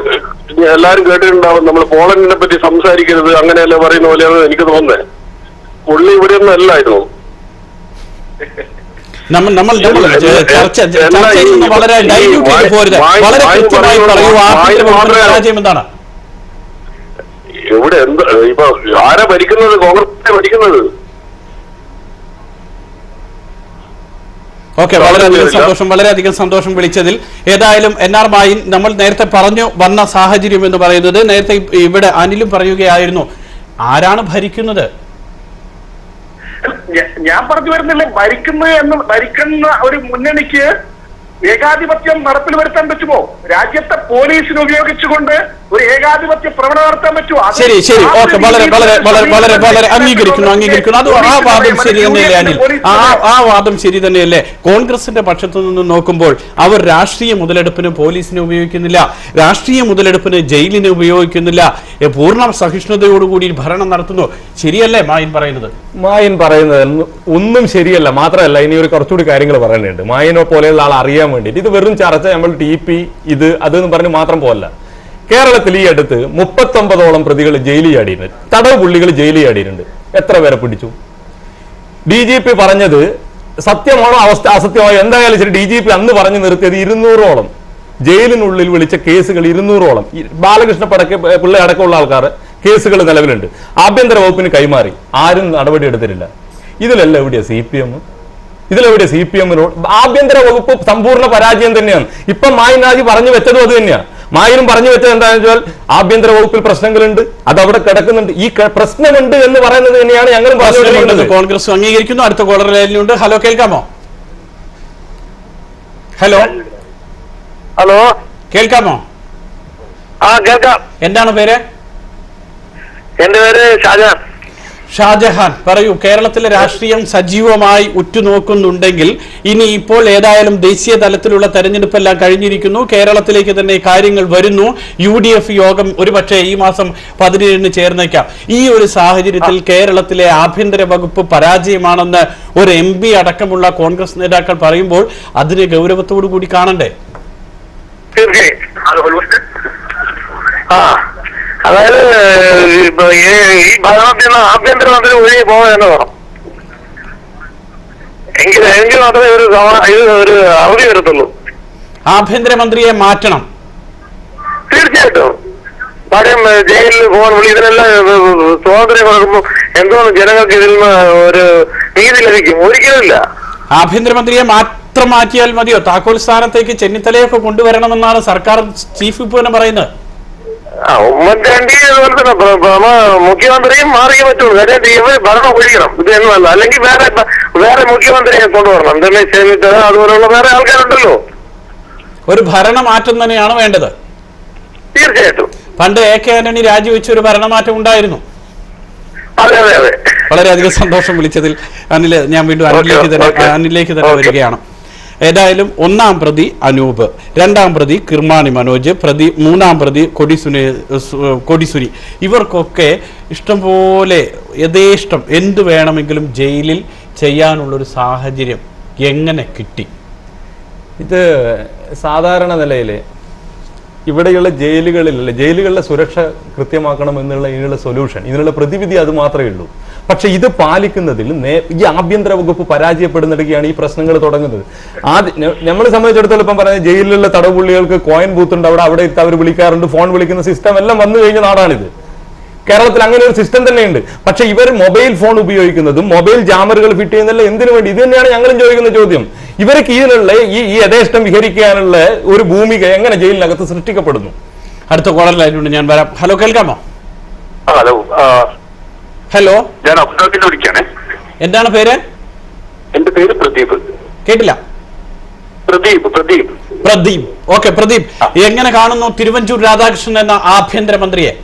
എല്ലാരും കേട്ടിട്ടുണ്ടാവും, നമ്മൾ പോളണ്ടിനെ പറ്റി സംസാരിക്കരുത് അങ്ങനെയല്ല പറയുന്ന പോലെയാണ് എനിക്ക് തോന്നുന്നത്. പുള്ളി ഇവിടെയൊന്നും അല്ലായിരുന്നു. ഇവിടെ എന്താ ഇപ്പൊ ആരാ ഭരിക്കുന്നത്? കോൺഗ്രസ് ഭരിക്കുന്നത്. ഓക്കെ, വളരെയധികം സന്തോഷം വിളിച്ചതിൽ. ഏതായാലും NR മായിൻ നമ്മൾ നേരത്തെ പറഞ്ഞു വന്ന സാഹചര്യം എന്ന് പറയുന്നത്, നേരത്തെ ഇവിടെ അനിലും പറയുകയായിരുന്നു, ആരാണ് ഭരിക്കുന്നത്? ഞാൻ പറഞ്ഞു വരുന്നില്ല, ഭരിക്കുന്ന ഒരു മുന്നണിക്ക് ഏകാധിപത്യം നടപ്പിൽ വരുത്താൻ പറ്റുമോ? രാജ്യത്തെ പോലീസിനെ ഉപയോഗിച്ചുകൊണ്ട് ഒരു ഏകാധിപത്യ പ്രവണത നടത്താൻ പറ്റുമോ? ശരി, ഓക്കെ, വളരെ അംഗീകരിക്കുന്നു. അത് ആ വാദം ശരി തന്നെയല്ലേ അനിൽ? ആ വാദം ശരി തന്നെയല്ലേ? കോൺഗ്രസിന്റെ പക്ഷത്തു നിന്ന് നോക്കുമ്പോൾ അവർ രാഷ്ട്രീയ മുതലെടുപ്പിന് പോലീസിനെ ഉപയോഗിക്കുന്നില്ല, രാഷ്ട്രീയ മുതലെടുപ്പിന് ജയിലിനെ ഉപയോഗിക്കുന്നില്ല, പൂർണ്ണ സഹിഷ്ണുതയോടുകൂടി ഭരണം നടത്തുന്നു. ശരിയല്ലേ മായിൻ പറയുന്നത്? മായിൻ പറയുന്നത് ഒന്നും ശരിയല്ല. മാത്രമല്ല, ഇനി ഒരു കുറച്ചുകൂടി കാര്യങ്ങൾ പറയാനുണ്ട്. മായിനെ പോലെയുള്ള ആൾ അറിയാൻ വേണ്ടിയിട്ട് ഇത് വെറും ചർച്ച നമ്മൾ TP ഇത് അതെന്ന് പറഞ്ഞ് മാത്രം പോലല്ല. കേരളത്തിൽ ഈ അടുത്ത് 39ഓളം പ്രതികൾ ജയിലിൽ ചാടിയിട്ടുണ്ട്, തടവ് പുള്ളികൾ ജയിലിൽ ചാടിയിട്ടുണ്ട്. എത്ര പേരെ പിടിച്ചു? DGP പറഞ്ഞത് സത്യമാണോ അസത്യമാണോ എന്തായാലും ശരി, DGP അന്ന് പറഞ്ഞു നിർത്തിയത് 200ഓളം ജയിലിനുള്ളിൽ വിളിച്ച കേസുകൾ 200ഓളം ബാലകൃഷ്ണ പിള്ള അടക്കമുള്ള ആൾക്കാർ കേസുകൾ നിലവിലുണ്ട്. ആഭ്യന്തര വകുപ്പിന് കൈമാറി, ആരും നടപടി എടുത്തിട്ടില്ല. ഇതിലെല്ലാം എവിടെയാ CPM? CPM-നോട് ആഭ്യന്തര വകുപ്പ് സമ്പൂർണ്ണ പരാജയം തന്നെയാണ്. ഇപ്പം മായിനാജി പറഞ്ഞു വെച്ചതും അത് തന്നെയാണ്. മായനും പറഞ്ഞു വെച്ചത് എന്താണെന്ന് വെച്ചാൽ ആഭ്യന്തര വകുപ്പിൽ പ്രശ്നങ്ങളുണ്ട്, അത് അവിടെ കിടക്കുന്നുണ്ട്. ഈ പ്രശ്നമുണ്ട് എന്ന് പറയുന്നത് തന്നെയാണ് ഞങ്ങൾ പറഞ്ഞുകൊണ്ടിരിക്കുന്നത്. കോൺഗ്രസ് അംഗീകരിക്കുന്നു. അടുത്ത കോളർ ലൈനിലുണ്ട്. ഹലോ, കേൾക്കാമോ? ഹലോ ഹലോ, കേൾക്കാമോ? കേൾക്കാം. എന്താണ് പേര്? എന്റെ പേര് ഷാജഹാൻ. ഷാജഹാൻ, പറയൂ. കേരളത്തിലെ രാഷ്ട്രീയം സജീവമായി ഉറ്റുനോക്കുന്നുണ്ടെങ്കിൽ ഇനി ഇപ്പോൾ ഏതായാലും ദേശീയ തലത്തിലുള്ള തെരഞ്ഞെടുപ്പെല്ലാം കഴിഞ്ഞിരിക്കുന്നു, കേരളത്തിലേക്ക് തന്നെ കാര്യങ്ങൾ വരുന്നു. UDF യോഗം ഒരുപക്ഷെ ഈ മാസം 17 ചേർന്നേക്കാം. ഈ ഒരു സാഹചര്യത്തിൽ കേരളത്തിലെ ആഭ്യന്തര വകുപ്പ് പരാജയമാണെന്ന് ഒരു MP അടക്കമുള്ള കോൺഗ്രസ് നേതാക്കൾ പറയുമ്പോൾ അതിനെ ഗൗരവത്തോടു കൂടി കാണണ്ടേ? അതായത് ഈ ഭരണത്തിൽ നിന്ന് ആഭ്യന്തരമന്ത്രി ഒഴിഞ്ഞു പോകാൻ വേണം. എങ്കിൽ മാത്രമേ ഒരു അവധി വരത്തുള്ളൂ. ആഭ്യന്തരമന്ത്രിയെ മാറ്റണം. തീർച്ചയായിട്ടും. കാര്യം ജയിലിൽ ഫോൺ വിളി ഇതിനെല്ലാം സ്വാതന്ത്ര്യം കൊടുക്കുമ്പോൾ എന്തോന്നും ജനങ്ങൾക്ക് ഇതിൽ നിന്ന് ഒരു നീതി ലഭിക്കും? ഒരിക്കലുമില്ല. ആഭ്യന്തരമന്ത്രിയെ മാത്രം മാറ്റിയാൽ മതിയോ? താക്കോൽ സ്ഥാനത്തേക്ക് ചെന്നിത്തലയൊക്കെ കൊണ്ടുവരണമെന്നാണ് സർക്കാർ ചീഫ് വിപ്പ് തന്നെ പറയുന്നത്. ഉമ്മൻചാണ്ടി അതുപോലെ തന്നെ മുഖ്യമന്ത്രിയും മാറിയേ പറ്റുള്ളൂ. കാര്യം ഭരണം ഒഴിയണം. ഇത് എന്നല്ല, അല്ലെങ്കിൽ വേറെ മുഖ്യമന്ത്രിയെ കൊണ്ടുവരണം. എന്തെങ്കിലും ചെന്നിത്തല അതുപോലുള്ള വേറെ ആൾക്കാരുണ്ടല്ലോ. ഒരു ഭരണമാറ്റം തന്നെയാണ് വേണ്ടത്. തീർച്ചയായിട്ടും. പണ്ട് AK ആന്റണി രാജിവെച്ച ഒരു ഭരണമാറ്റം ഉണ്ടായിരുന്നു. അതെ അതെ അതെ. വളരെയധികം സന്തോഷം വിളിച്ചതിൽ. അനില്, ഞാൻ വീണ്ടും അനിലേക്ക് തന്നെ വരികയാണ്. ഏതായാലും ഒന്നാം പ്രതി അനൂപ്, രണ്ടാം പ്രതി കിർമാണി മനോജ്, മൂന്നാം പ്രതി കൊടിസുനി, ഇവർക്കൊക്കെ ഇഷ്ടംപോലെ യഥേഷ്ടം എന്ത് വേണമെങ്കിലും ജയിലിൽ ചെയ്യാനുള്ളൊരു സാഹചര്യം എങ്ങനെ കിട്ടി? ഇത് സാധാരണ നിലയിൽ ഇവിടെയുള്ള ജയിലുകളിലെ സുരക്ഷ കൃത്യമാക്കണം ഇതിനുള്ള സൊല്യൂഷൻ, ഇതിനുള്ള പ്രതിവിധി അത് മാത്രമേ ഉള്ളൂ. പക്ഷെ ഇത് പാലിക്കുന്നതിൽ ഈ ആഭ്യന്തര വകുപ്പ് പരാജയപ്പെടുന്നിടയ്ക്കാണ് ഈ പ്രശ്നങ്ങൾ തുടങ്ങുന്നത്. നമ്മളെ സംബന്ധിച്ചിടത്തോളം ഇപ്പം പറയുന്നത് ജയിലിലുള്ള തടവുള്ളികൾക്ക് കോയിൻ ബൂത്ത് ഉണ്ട്, അവിടെ അവർ വിളിക്കാറുണ്ട്, ഫോൺ വിളിക്കുന്ന സിസ്റ്റം എല്ലാം വന്നു കഴിഞ്ഞ നാടാണിത്. കേരളത്തിൽ അങ്ങനെ ഒരു സിസ്റ്റം തന്നെയുണ്ട്. പക്ഷെ ഇവർ മൊബൈൽ ഫോൺ ഉപയോഗിക്കുന്നതും മൊബൈൽ ജാമറുകൾ ഫിറ്റ് ചെയ്യുന്നതല്ല എന്തിനു വേണ്ടി? ഇത് തന്നെയാണ് ഞങ്ങളും ചോദിക്കുന്ന ചോദ്യം. ഇവർക്ക് ഇതിനുള്ള ഈ യഥേഷ്ടം വിഹരിക്കാനുള്ള ഒരു ഭൂമിക എങ്ങനെ ജയിലിനകത്ത് സൃഷ്ടിക്കപ്പെടുന്നു? അടുത്ത കോളറിലായിട്ടുണ്ട്, ഞാൻ വരാം. ഹലോ, കേൾക്കാമോ? ഹലോ ഹലോ, ഞാൻ അബ്ദുൽ വിളിക്കാണേ. എന്താണ് പേര്? എന്റെ പേര് പ്രദീപ്. കേട്ടില്ല. പ്രദീപ്. ഓക്കെ, പ്രദീപ്, എങ്ങനെ കാണുന്നു തിരുവഞ്ചൂർ രാധാകൃഷ്ണൻ എന്ന ആഭ്യന്തരമന്ത്രിയെ?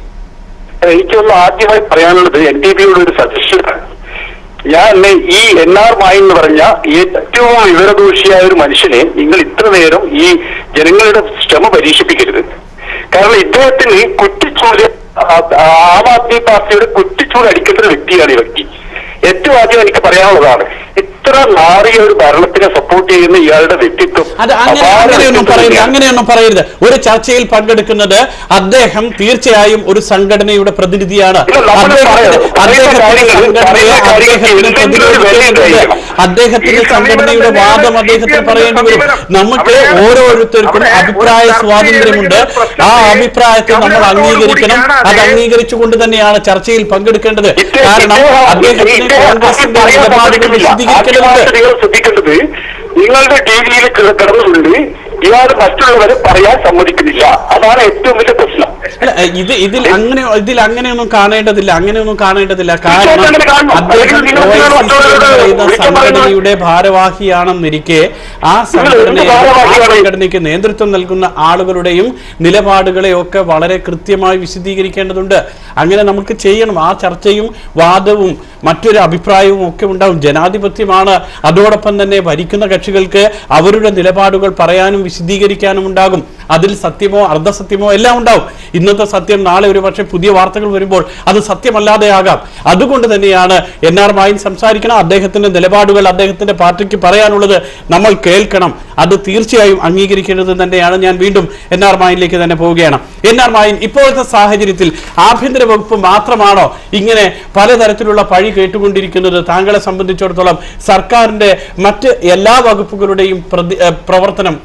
എനിക്കൊന്ന് ആദ്യമായി പറയാനുള്ളത് NTPയുടെ ഒരു സജഷനാണ്. ഞാൻ ഈ NR മായി എന്ന് പറഞ്ഞ ഏറ്റവും വിവരദോഷിയായ ഒരു മനുഷ്യനെ നിങ്ങൾ ഇത്ര നേരം ഈ ജനങ്ങളുടെ ശ്രമ പരീക്ഷിപ്പിക്കരുത്. കാരണം ഇദ്ദേഹത്തിന് കുറ്റിച്ചൂല്, ആം ആദ്മി പാർട്ടിയുടെ കുറ്റിച്ചൂല് അടിക്കേണ്ട ഒരു വ്യക്തിയാണ് ഈ വ്യക്തി. ഏറ്റവും ആദ്യം എനിക്ക് പറയാനുള്ളതാണ്, ഇത്ര നാറിയ ഒരു ഭരണത്തിനെ സപ്പോർട്ട് ചെയ്യുന്ന ഇയാളുടെ വ്യക്തിത്വം. അങ്ങനെയൊന്നും പറയരുത്. ഒരു ചർച്ചയിൽ പങ്കെടുക്കുന്നത് അദ്ദേഹം തീർച്ചയായും ഒരു സംഘടനയുടെ പ്രതിനിധിയാണ്. അദ്ദേഹത്തിന്റെ സംഘടനയുടെ വാദം അദ്ദേഹത്തിന് പറയേണ്ടി വരും. നമുക്ക് ഓരോരുത്തർക്കും അഭിപ്രായ സ്വാതന്ത്ര്യമുണ്ട്. ആ അഭിപ്രായത്തെ നമ്മൾ അംഗീകരിക്കണം. അത് അംഗീകരിച്ചുകൊണ്ട് തന്നെയാണ് ചർച്ചയിൽ പങ്കെടുക്കേണ്ടത്. കാരണം അദ്ദേഹത്തിന് കോൺഗ്രസിന്റെ നിലപാടുകൾ വിശദീകരിക്കേണ്ടതുണ്ട്. ശ്രദ്ധിക്കേണ്ടത്, നിങ്ങളുടെ ടിവിയിൽ കിടന്നുകൊണ്ട് ഇയാൾ മറ്റുള്ളവരെ പറയാൻ സമ്മതിക്കുന്നില്ല. അതാണ് ഏറ്റവും വലിയ പ്രശ്നം. ഇതിൽ അങ്ങനെയൊന്നും കാണേണ്ടതില്ല. കാരണം അദ്ദേഹം സംഘടനയുടെ ഭാരവാഹിയാണെന്നിരിക്കെ ആ സംഘടനയ്ക്ക് നേതൃത്വം നൽകുന്ന ആളുകളുടെയും നിലപാടുകളെയൊക്കെ വളരെ കൃത്യമായി വിശദീകരിക്കേണ്ടതുണ്ട്. അങ്ങനെ നമുക്ക് ചെയ്യണം. ആ ചർച്ചയും വാദവും മറ്റൊരു അഭിപ്രായവും ഒക്കെ ഉണ്ടാവും. ജനാധിപത്യമാണ്. അതോടൊപ്പം തന്നെ ഭരിക്കുന്ന കക്ഷികൾക്ക് അവരുടെ നിലപാടുകൾ പറയാനും വിശദീകരിക്കാനും ഉണ്ടാകും. അതിൽ സത്യമോ അർദ്ധസത്യമോ എല്ലാം ഉണ്ടാവും. ഇന്നത്തെ സത്യം നാളെ ഒരു പക്ഷേ പുതിയ വാർത്തകൾ വരുമ്പോൾ അത് സത്യമല്ലാതെ ആകാം. അതുകൊണ്ട് തന്നെയാണ് NR മായൻ സംസാരിക്കണം. അദ്ദേഹത്തിന്റെ നിലപാടുകൾ അദ്ദേഹത്തിന്റെ പാർട്ടിക്ക് പറയാനുള്ളത് നമ്മൾ കേൾക്കണം. അത് തീർച്ചയായും അംഗീകരിക്കേണ്ടത് തന്നെയാണ്. ഞാൻ വീണ്ടും NR മായനിലേക്ക് തന്നെ പോവുകയാണ്. NR മായൻ, ഇപ്പോഴത്തെ സാഹചര്യത്തിൽ ആഭ്യന്തര വകുപ്പ് മാത്രമാണോ ഇങ്ങനെ പലതരത്തിലുള്ള പഴി കേട്ടുകൊണ്ടിരിക്കുന്നത്? താങ്കളെ സംബന്ധിച്ചിടത്തോളം സർക്കാരിന്റെ മറ്റ് എല്ലാ വകുപ്പുകളുടെയും പ്രവർത്തനം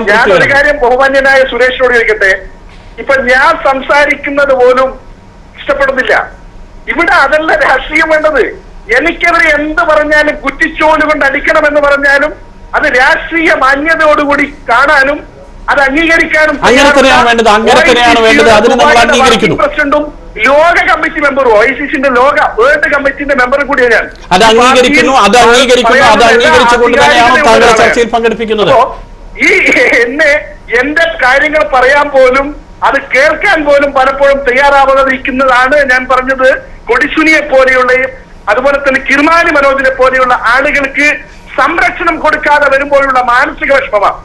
ഞാനൊരു കാര്യം ബഹുമാന്യനായ സുരേഷിനോട് ചോദിക്കട്ടെ. ഇപ്പൊ ഞാൻ സംസാരിക്കുന്നത് പോലും ഇഷ്ടപ്പെടുന്നില്ല. ഇവിടെ അതല്ല രാഷ്ട്രീയം വേണ്ടത്. എനിക്കെതിരെ എന്ത് പറഞ്ഞാലും കുറ്റിച്ചോല് കൊണ്ട് അടിക്കണമെന്ന് പറഞ്ഞാലും അത് രാഷ്ട്രീയ മാന്യതയോടുകൂടി കാണാനും അത് അംഗീകരിക്കാനും അങ്ങനെ തന്നെയാണ് വേണ്ടത്, അങ്ങനെ തന്നെയാണ് വേണ്ടത്. അതിന് നമ്മൾ അംഗീകരിക്കുന്നു. പ്രസിഡന്റും ലോക കമ്മിറ്റി മെമ്പറും OICCന്റെ വേൾഡ് കമ്മിറ്റിന്റെ മെമ്പറും കൂടിയാണ് ഞാൻ. അത് അംഗീകരിക്കുന്നു, അത് അംഗീകരിച്ചുകൊണ്ട് തന്നെയാണ് താങ്കൾ ചർച്ചയിൽ പങ്കെടുപ്പിക്കുന്നത്. ഈ എന്റെ കാര്യങ്ങൾ പറയാൻ പോലും അത് കേൾക്കാൻ പോലും പലപ്പോഴും തയ്യാറാവാതിരിക്കുന്നതാണ് ഞാൻ പറഞ്ഞത്. കൊടിസുനിയെ പോലെയുള്ള, അതുപോലെ തന്നെ കിർമാനി മനോജിനെ പോലെയുള്ള ആളുകൾക്ക് സംരക്ഷണം കൊടുക്കാതെ വരുമ്പോഴുള്ള മാനസിക വിഷമമാണ്.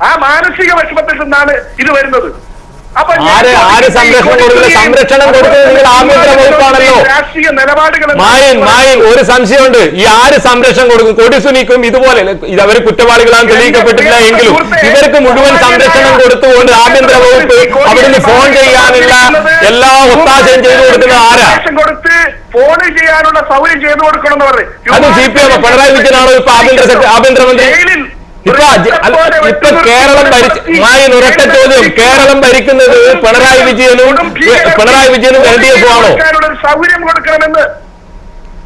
ആ മാനസിക വിഷമത്തിൽ നിന്നാണ് ഇത് വരുന്നത്. അപ്പൊ സംരക്ഷണം കൊടുക്കുന്നത് നിങ്ങൾ ആഭ്യന്തര വകുപ്പാണല്ലോ. രാഷ്ട്രീയ നിലപാടുകൾ ഒരു സംശയമുണ്ട്, ഈ ആര് സംരക്ഷണം കൊടുക്കും? കൊടിസുനിക്കും ഇതുപോലെ അവര് കുറ്റവാളികളാണ് തെളിയിക്കപ്പെട്ടില്ല എങ്കിലും ഇവർക്ക് മുഴുവൻ സംരക്ഷണം കൊടുത്തുകൊണ്ട് ആഭ്യന്തര വകുപ്പ് അവിടുന്ന് ഫോൺ ചെയ്യാനുള്ള എല്ലാ ഒത്താശയും ചെയ്തു കൊടുക്കുന്നത് ആരാ? കൊടുത്ത് ഫോൺ ചെയ്യാനുള്ള സൗകര്യം ചെയ്തു കൊടുക്കണം എന്ന് പറഞ്ഞു. അത് CPM പിണറായി വിജയനാണോ ഇപ്പൊ ആഭ്യന്തരമന്ത്രി? ഇപ്പൊ കേരളം ഒരൊറ്റ ചോദ്യം, കേരളം ഭരിക്കുന്നത് പിണറായി വിജയനും LDF ആണോ? സൗകര്യം കൊടുക്കണമെന്ന്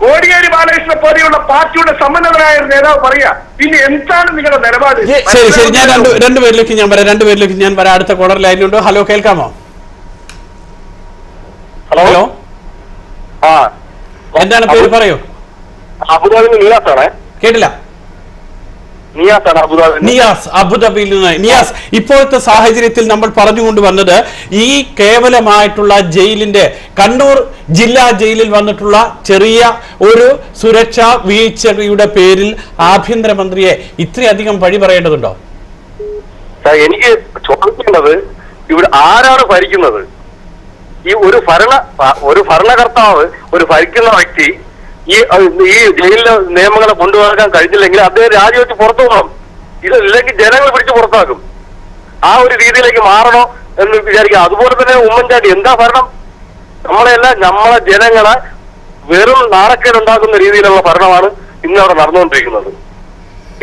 കോടിയേരി ബാലകൃഷ്ണനെ പോലെയുള്ള പാർട്ടിയുടെ സമ്മന്നതനായ നേതാവ് പറയാ. പിന്നെ എന്താണ് നിങ്ങളുടെ നിലപാട്? ശരി, ഞാൻ രണ്ടുപേരിലേക്ക് ഞാൻ വരാം. അടുത്ത കോളർ ലൈനിലുണ്ട്. ഹലോ, കേൾക്കാമോ? ഹലോ, എന്താണ് പേര്, പറയൂ. കേട്ടില്ല. നിയാസ്, അബുദാബിയിൽ നിന്ന്. നിയാസ്, ഇപ്പോഴത്തെ സാഹചര്യത്തിൽ നമ്മൾ പറഞ്ഞുകൊണ്ട് വന്നത് ഈ കേവലമായിട്ടുള്ള ജയിലിന്റെ, കണ്ണൂർ ജില്ലാ ജയിലിൽ വന്നിട്ടുള്ള ചെറിയ ഒരു സുരക്ഷാ വീഴ്ചയുടെ പേരിൽ ആഭ്യന്തരമന്ത്രിയെ ഇത്രയധികം പഴി പറയേണ്ടതുണ്ടോ? എനിക്ക് ചോദിക്കേണ്ടത്, ഇവിടെ ആരാണ് ഭരിക്കുന്നത്? ഈ ഒരു ഭരണകർത്താവ്, ഒരു ഭരിക്കുന്ന വ്യക്തി ഈ ജയിലിലെ നിയമങ്ങളെ കൊണ്ടുപോകാൻ കഴിഞ്ഞില്ലെങ്കിൽ അദ്ദേഹം രാജിവെച്ച് പുറത്തു പോകണം. ഇതില്ലെങ്കിൽ ജനങ്ങൾ പിടിച്ച് പുറത്താക്കും. ആ ഒരു രീതിയിലേക്ക് മാറണോ എന്ന് വിചാരിക്കുക. അതുപോലെ തന്നെ ഉമ്മൻചാണ്ടി എന്താ ഭരണം? നമ്മളെ ജനങ്ങളെ വെറും നാണക്കേടുണ്ടാക്കുന്ന രീതിയിലുള്ള ഭരണമാണ് ഇന്ന് അവിടെ നടന്നുകൊണ്ടിരിക്കുന്നത്.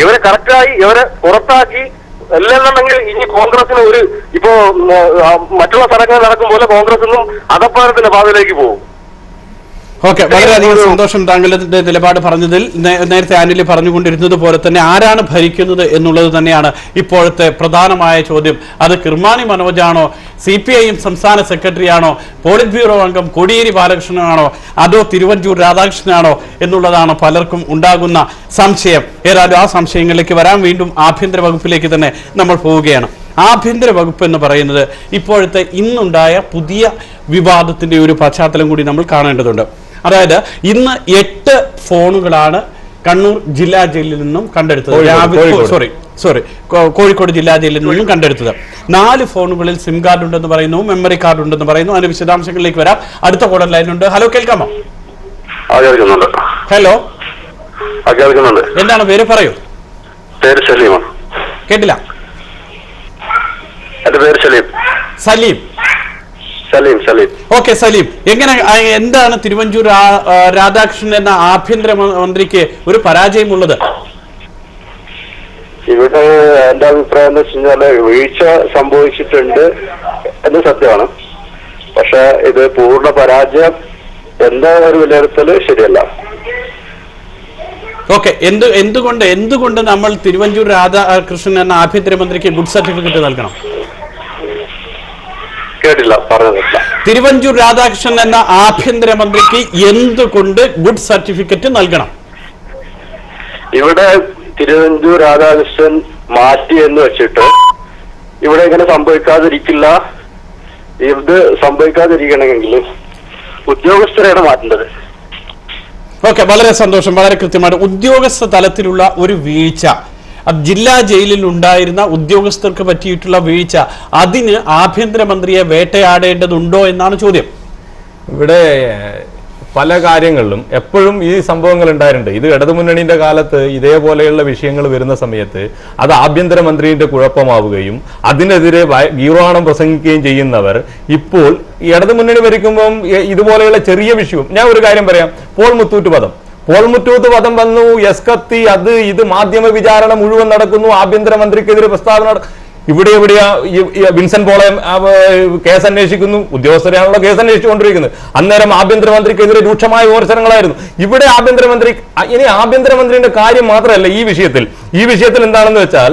ഇവരെ കറക്റ്റായി ഇവരെ പുറത്താക്കി അല്ലെന്നുണ്ടെങ്കിൽ ഇനി കോൺഗ്രസിന് ഇപ്പോ മറ്റുള്ള സ്ഥലങ്ങളിൽ നടക്കും പോലെ കോൺഗ്രസിനും അധപ്പാരത്തിന്റെ പാതയിലേക്ക് പോകും. ഓക്കെ, വളരെയധികം സന്തോഷം താങ്കളുടെ നിലപാട് പറഞ്ഞതിൽ. നേരത്തെ ആന്റണി പറഞ്ഞുകൊണ്ടിരുന്നത് പോലെ തന്നെ ആരാണ് ഭരിക്കുന്നത് എന്നുള്ളത് തന്നെയാണ് ഇപ്പോഴത്തെ പ്രധാനമായ ചോദ്യം. അത് കിർമാനി മനോജാണോ, CPIM സംസ്ഥാന സെക്രട്ടറിയാണോ, പോളിറ്റ് ബ്യൂറോ അംഗം കോടിയേരി ബാലകൃഷ്ണനാണോ, അതോ തിരുവഞ്ചൂർ രാധാകൃഷ്ണനാണോ എന്നുള്ളതാണ് പലർക്കും ഉണ്ടാകുന്ന സംശയം. ഏതായാലും ആ സംശയങ്ങളിലേക്ക് വരാൻ വീണ്ടും ആഭ്യന്തര വകുപ്പിലേക്ക് തന്നെ നമ്മൾ പോവുകയാണ്. ആഭ്യന്തര വകുപ്പ് എന്ന് പറയുന്നത് ഇപ്പോഴത്തെ ഇന്നുണ്ടായ പുതിയ വിവാദത്തിന്റെ ഒരു പശ്ചാത്തലം കൂടി നമ്മൾ കാണേണ്ടതുണ്ട്. അതായത് ഇന്ന് 8 ഫോണുകളാണ് കണ്ണൂർ ജില്ലാ ജയിലിൽ നിന്നും കണ്ടെടുത്തത്. കോഴിക്കോട് ജില്ലാ ജയിലിൽ നിന്നും കണ്ടെടുത്തത്. 4 ഫോണുകളിൽ സിം കാർഡ് ഉണ്ടെന്ന് പറയുന്നു, മെമ്മറി കാർഡ് ഉണ്ടെന്ന് പറയുന്നു. അതിന്റെ വിശദാംശങ്ങളിലേക്ക് വരാം. അടുത്ത കോളർ ലൈനുണ്ട്. ഹലോ, കേൾക്കാമോ? ഹലോ, എന്താണ് പേര്, പറയൂ. കേട്ടില്ല. സലീം. ഓക്കെ, സലീം, എന്താണ് തിരുവഞ്ചൂർ രാധാകൃഷ്ണൻ എന്ന ആഭ്യന്തര മന്ത്രിക്ക് ഒരു പരാജയമുള്ളത്? ഇവിടെ എന്റെ അഭിപ്രായം എന്ന് വെച്ച് കഴിഞ്ഞാല് വീഴ്ച സംഭവിച്ചിട്ടുണ്ട് എന്ന് സത്യമാണ്. പക്ഷെ ഇത് പൂർണ്ണ പരാജയം എന്ന ഒരു വിലയിരുത്തല് ശരിയല്ല. ഓക്കെ, എന്തുകൊണ്ട് നമ്മൾ തിരുവഞ്ചൂർ രാധാകൃഷ്ണൻ എന്ന ആഭ്യന്തരമന്ത്രിക്ക് ഗുഡ് സർട്ടിഫിക്കറ്റ് നൽകണം? കേട്ടില്ല, പറഞ്ഞില്ല. തിരുവഞ്ചൂർ രാധാകൃഷ്ണൻ എന്ന ആഭ്യന്തരമന്ത്രിക്ക് എന്തുകൊണ്ട് ഗുഡ് സർട്ടിഫിക്കറ്റ് നൽകണം? ഇവിടെ തിരുവഞ്ചൂർ രാധാകൃഷ്ണൻ മാറ്റി എന്ന് വെച്ചിട്ട് ഇവിടെ ഇങ്ങനെ സംഭവിക്കാതിരിക്കില്ല. ഇത് സംഭവിക്കാതിരിക്കണമെങ്കിൽ ഉദ്യോഗസ്ഥരെയാണ് മാറ്റേണ്ടത്. ഓക്കെ, വളരെ സന്തോഷം. വളരെ കൃത്യമായിട്ട് ഉദ്യോഗസ്ഥ തലത്തിലുള്ള ഒരു വീഴ്ച, ജില്ലാ ജയിലിൽ ഉണ്ടായിരുന്ന ഉദ്യോഗസ്ഥർക്ക് പറ്റിയിട്ടുള്ള വീഴ്ച, അതിന് ആഭ്യന്തരമന്ത്രിയെ വേട്ടയാടേണ്ടതുണ്ടോ എന്നാണ് ചോദ്യം. ഇവിടെ പല കാര്യങ്ങളിലും എപ്പോഴും ഈ സംഭവങ്ങൾ ഉണ്ടായിട്ടുണ്ട്. ഇത് ഇടതുമുന്നണിന്റെ കാലത്ത് ഇതേപോലെയുള്ള വിഷയങ്ങൾ വരുന്ന സമയത്ത് അത് ആഭ്യന്തരമന്ത്രിയുടെ കുഴപ്പമാവുകയും അതിനെതിരെ ഗീർവാണം പ്രസംഗിക്കുകയും ചെയ്യുന്നവർ ഇപ്പോൾ ഇടതുമുന്നണി ഭരിക്കുമ്പം ഇതുപോലെയുള്ള ചെറിയ വിഷയവും, ഞാൻ ഒരു കാര്യം പറയാം, പോൾ മുത്തൂറ്റ് വധം വന്നു, എസ്കത്തി, അത് ഇത് മാധ്യമ വിചാരണ മുഴുവൻ നടക്കുന്നു, ആഭ്യന്തരമന്ത്രിക്കെതിരെ പ്രസ്താവന. എവിടെയാ വിൻസെന്റ് പോളെ കേസ് അന്വേഷിക്കുന്നു, ഉദ്യോഗസ്ഥരെയാണല്ലോ കേസ് അന്വേഷിച്ചുകൊണ്ടിരിക്കുന്നത്. അന്നേരം ആഭ്യന്തരമന്ത്രിക്കെതിരെ രൂക്ഷമായ വിമർശനങ്ങളായിരുന്നു. ഇവിടെ ആഭ്യന്തരമന്ത്രിയുടെ കാര്യം മാത്രമല്ല ഈ വിഷയത്തിൽ എന്താണെന്ന് വെച്ചാൽ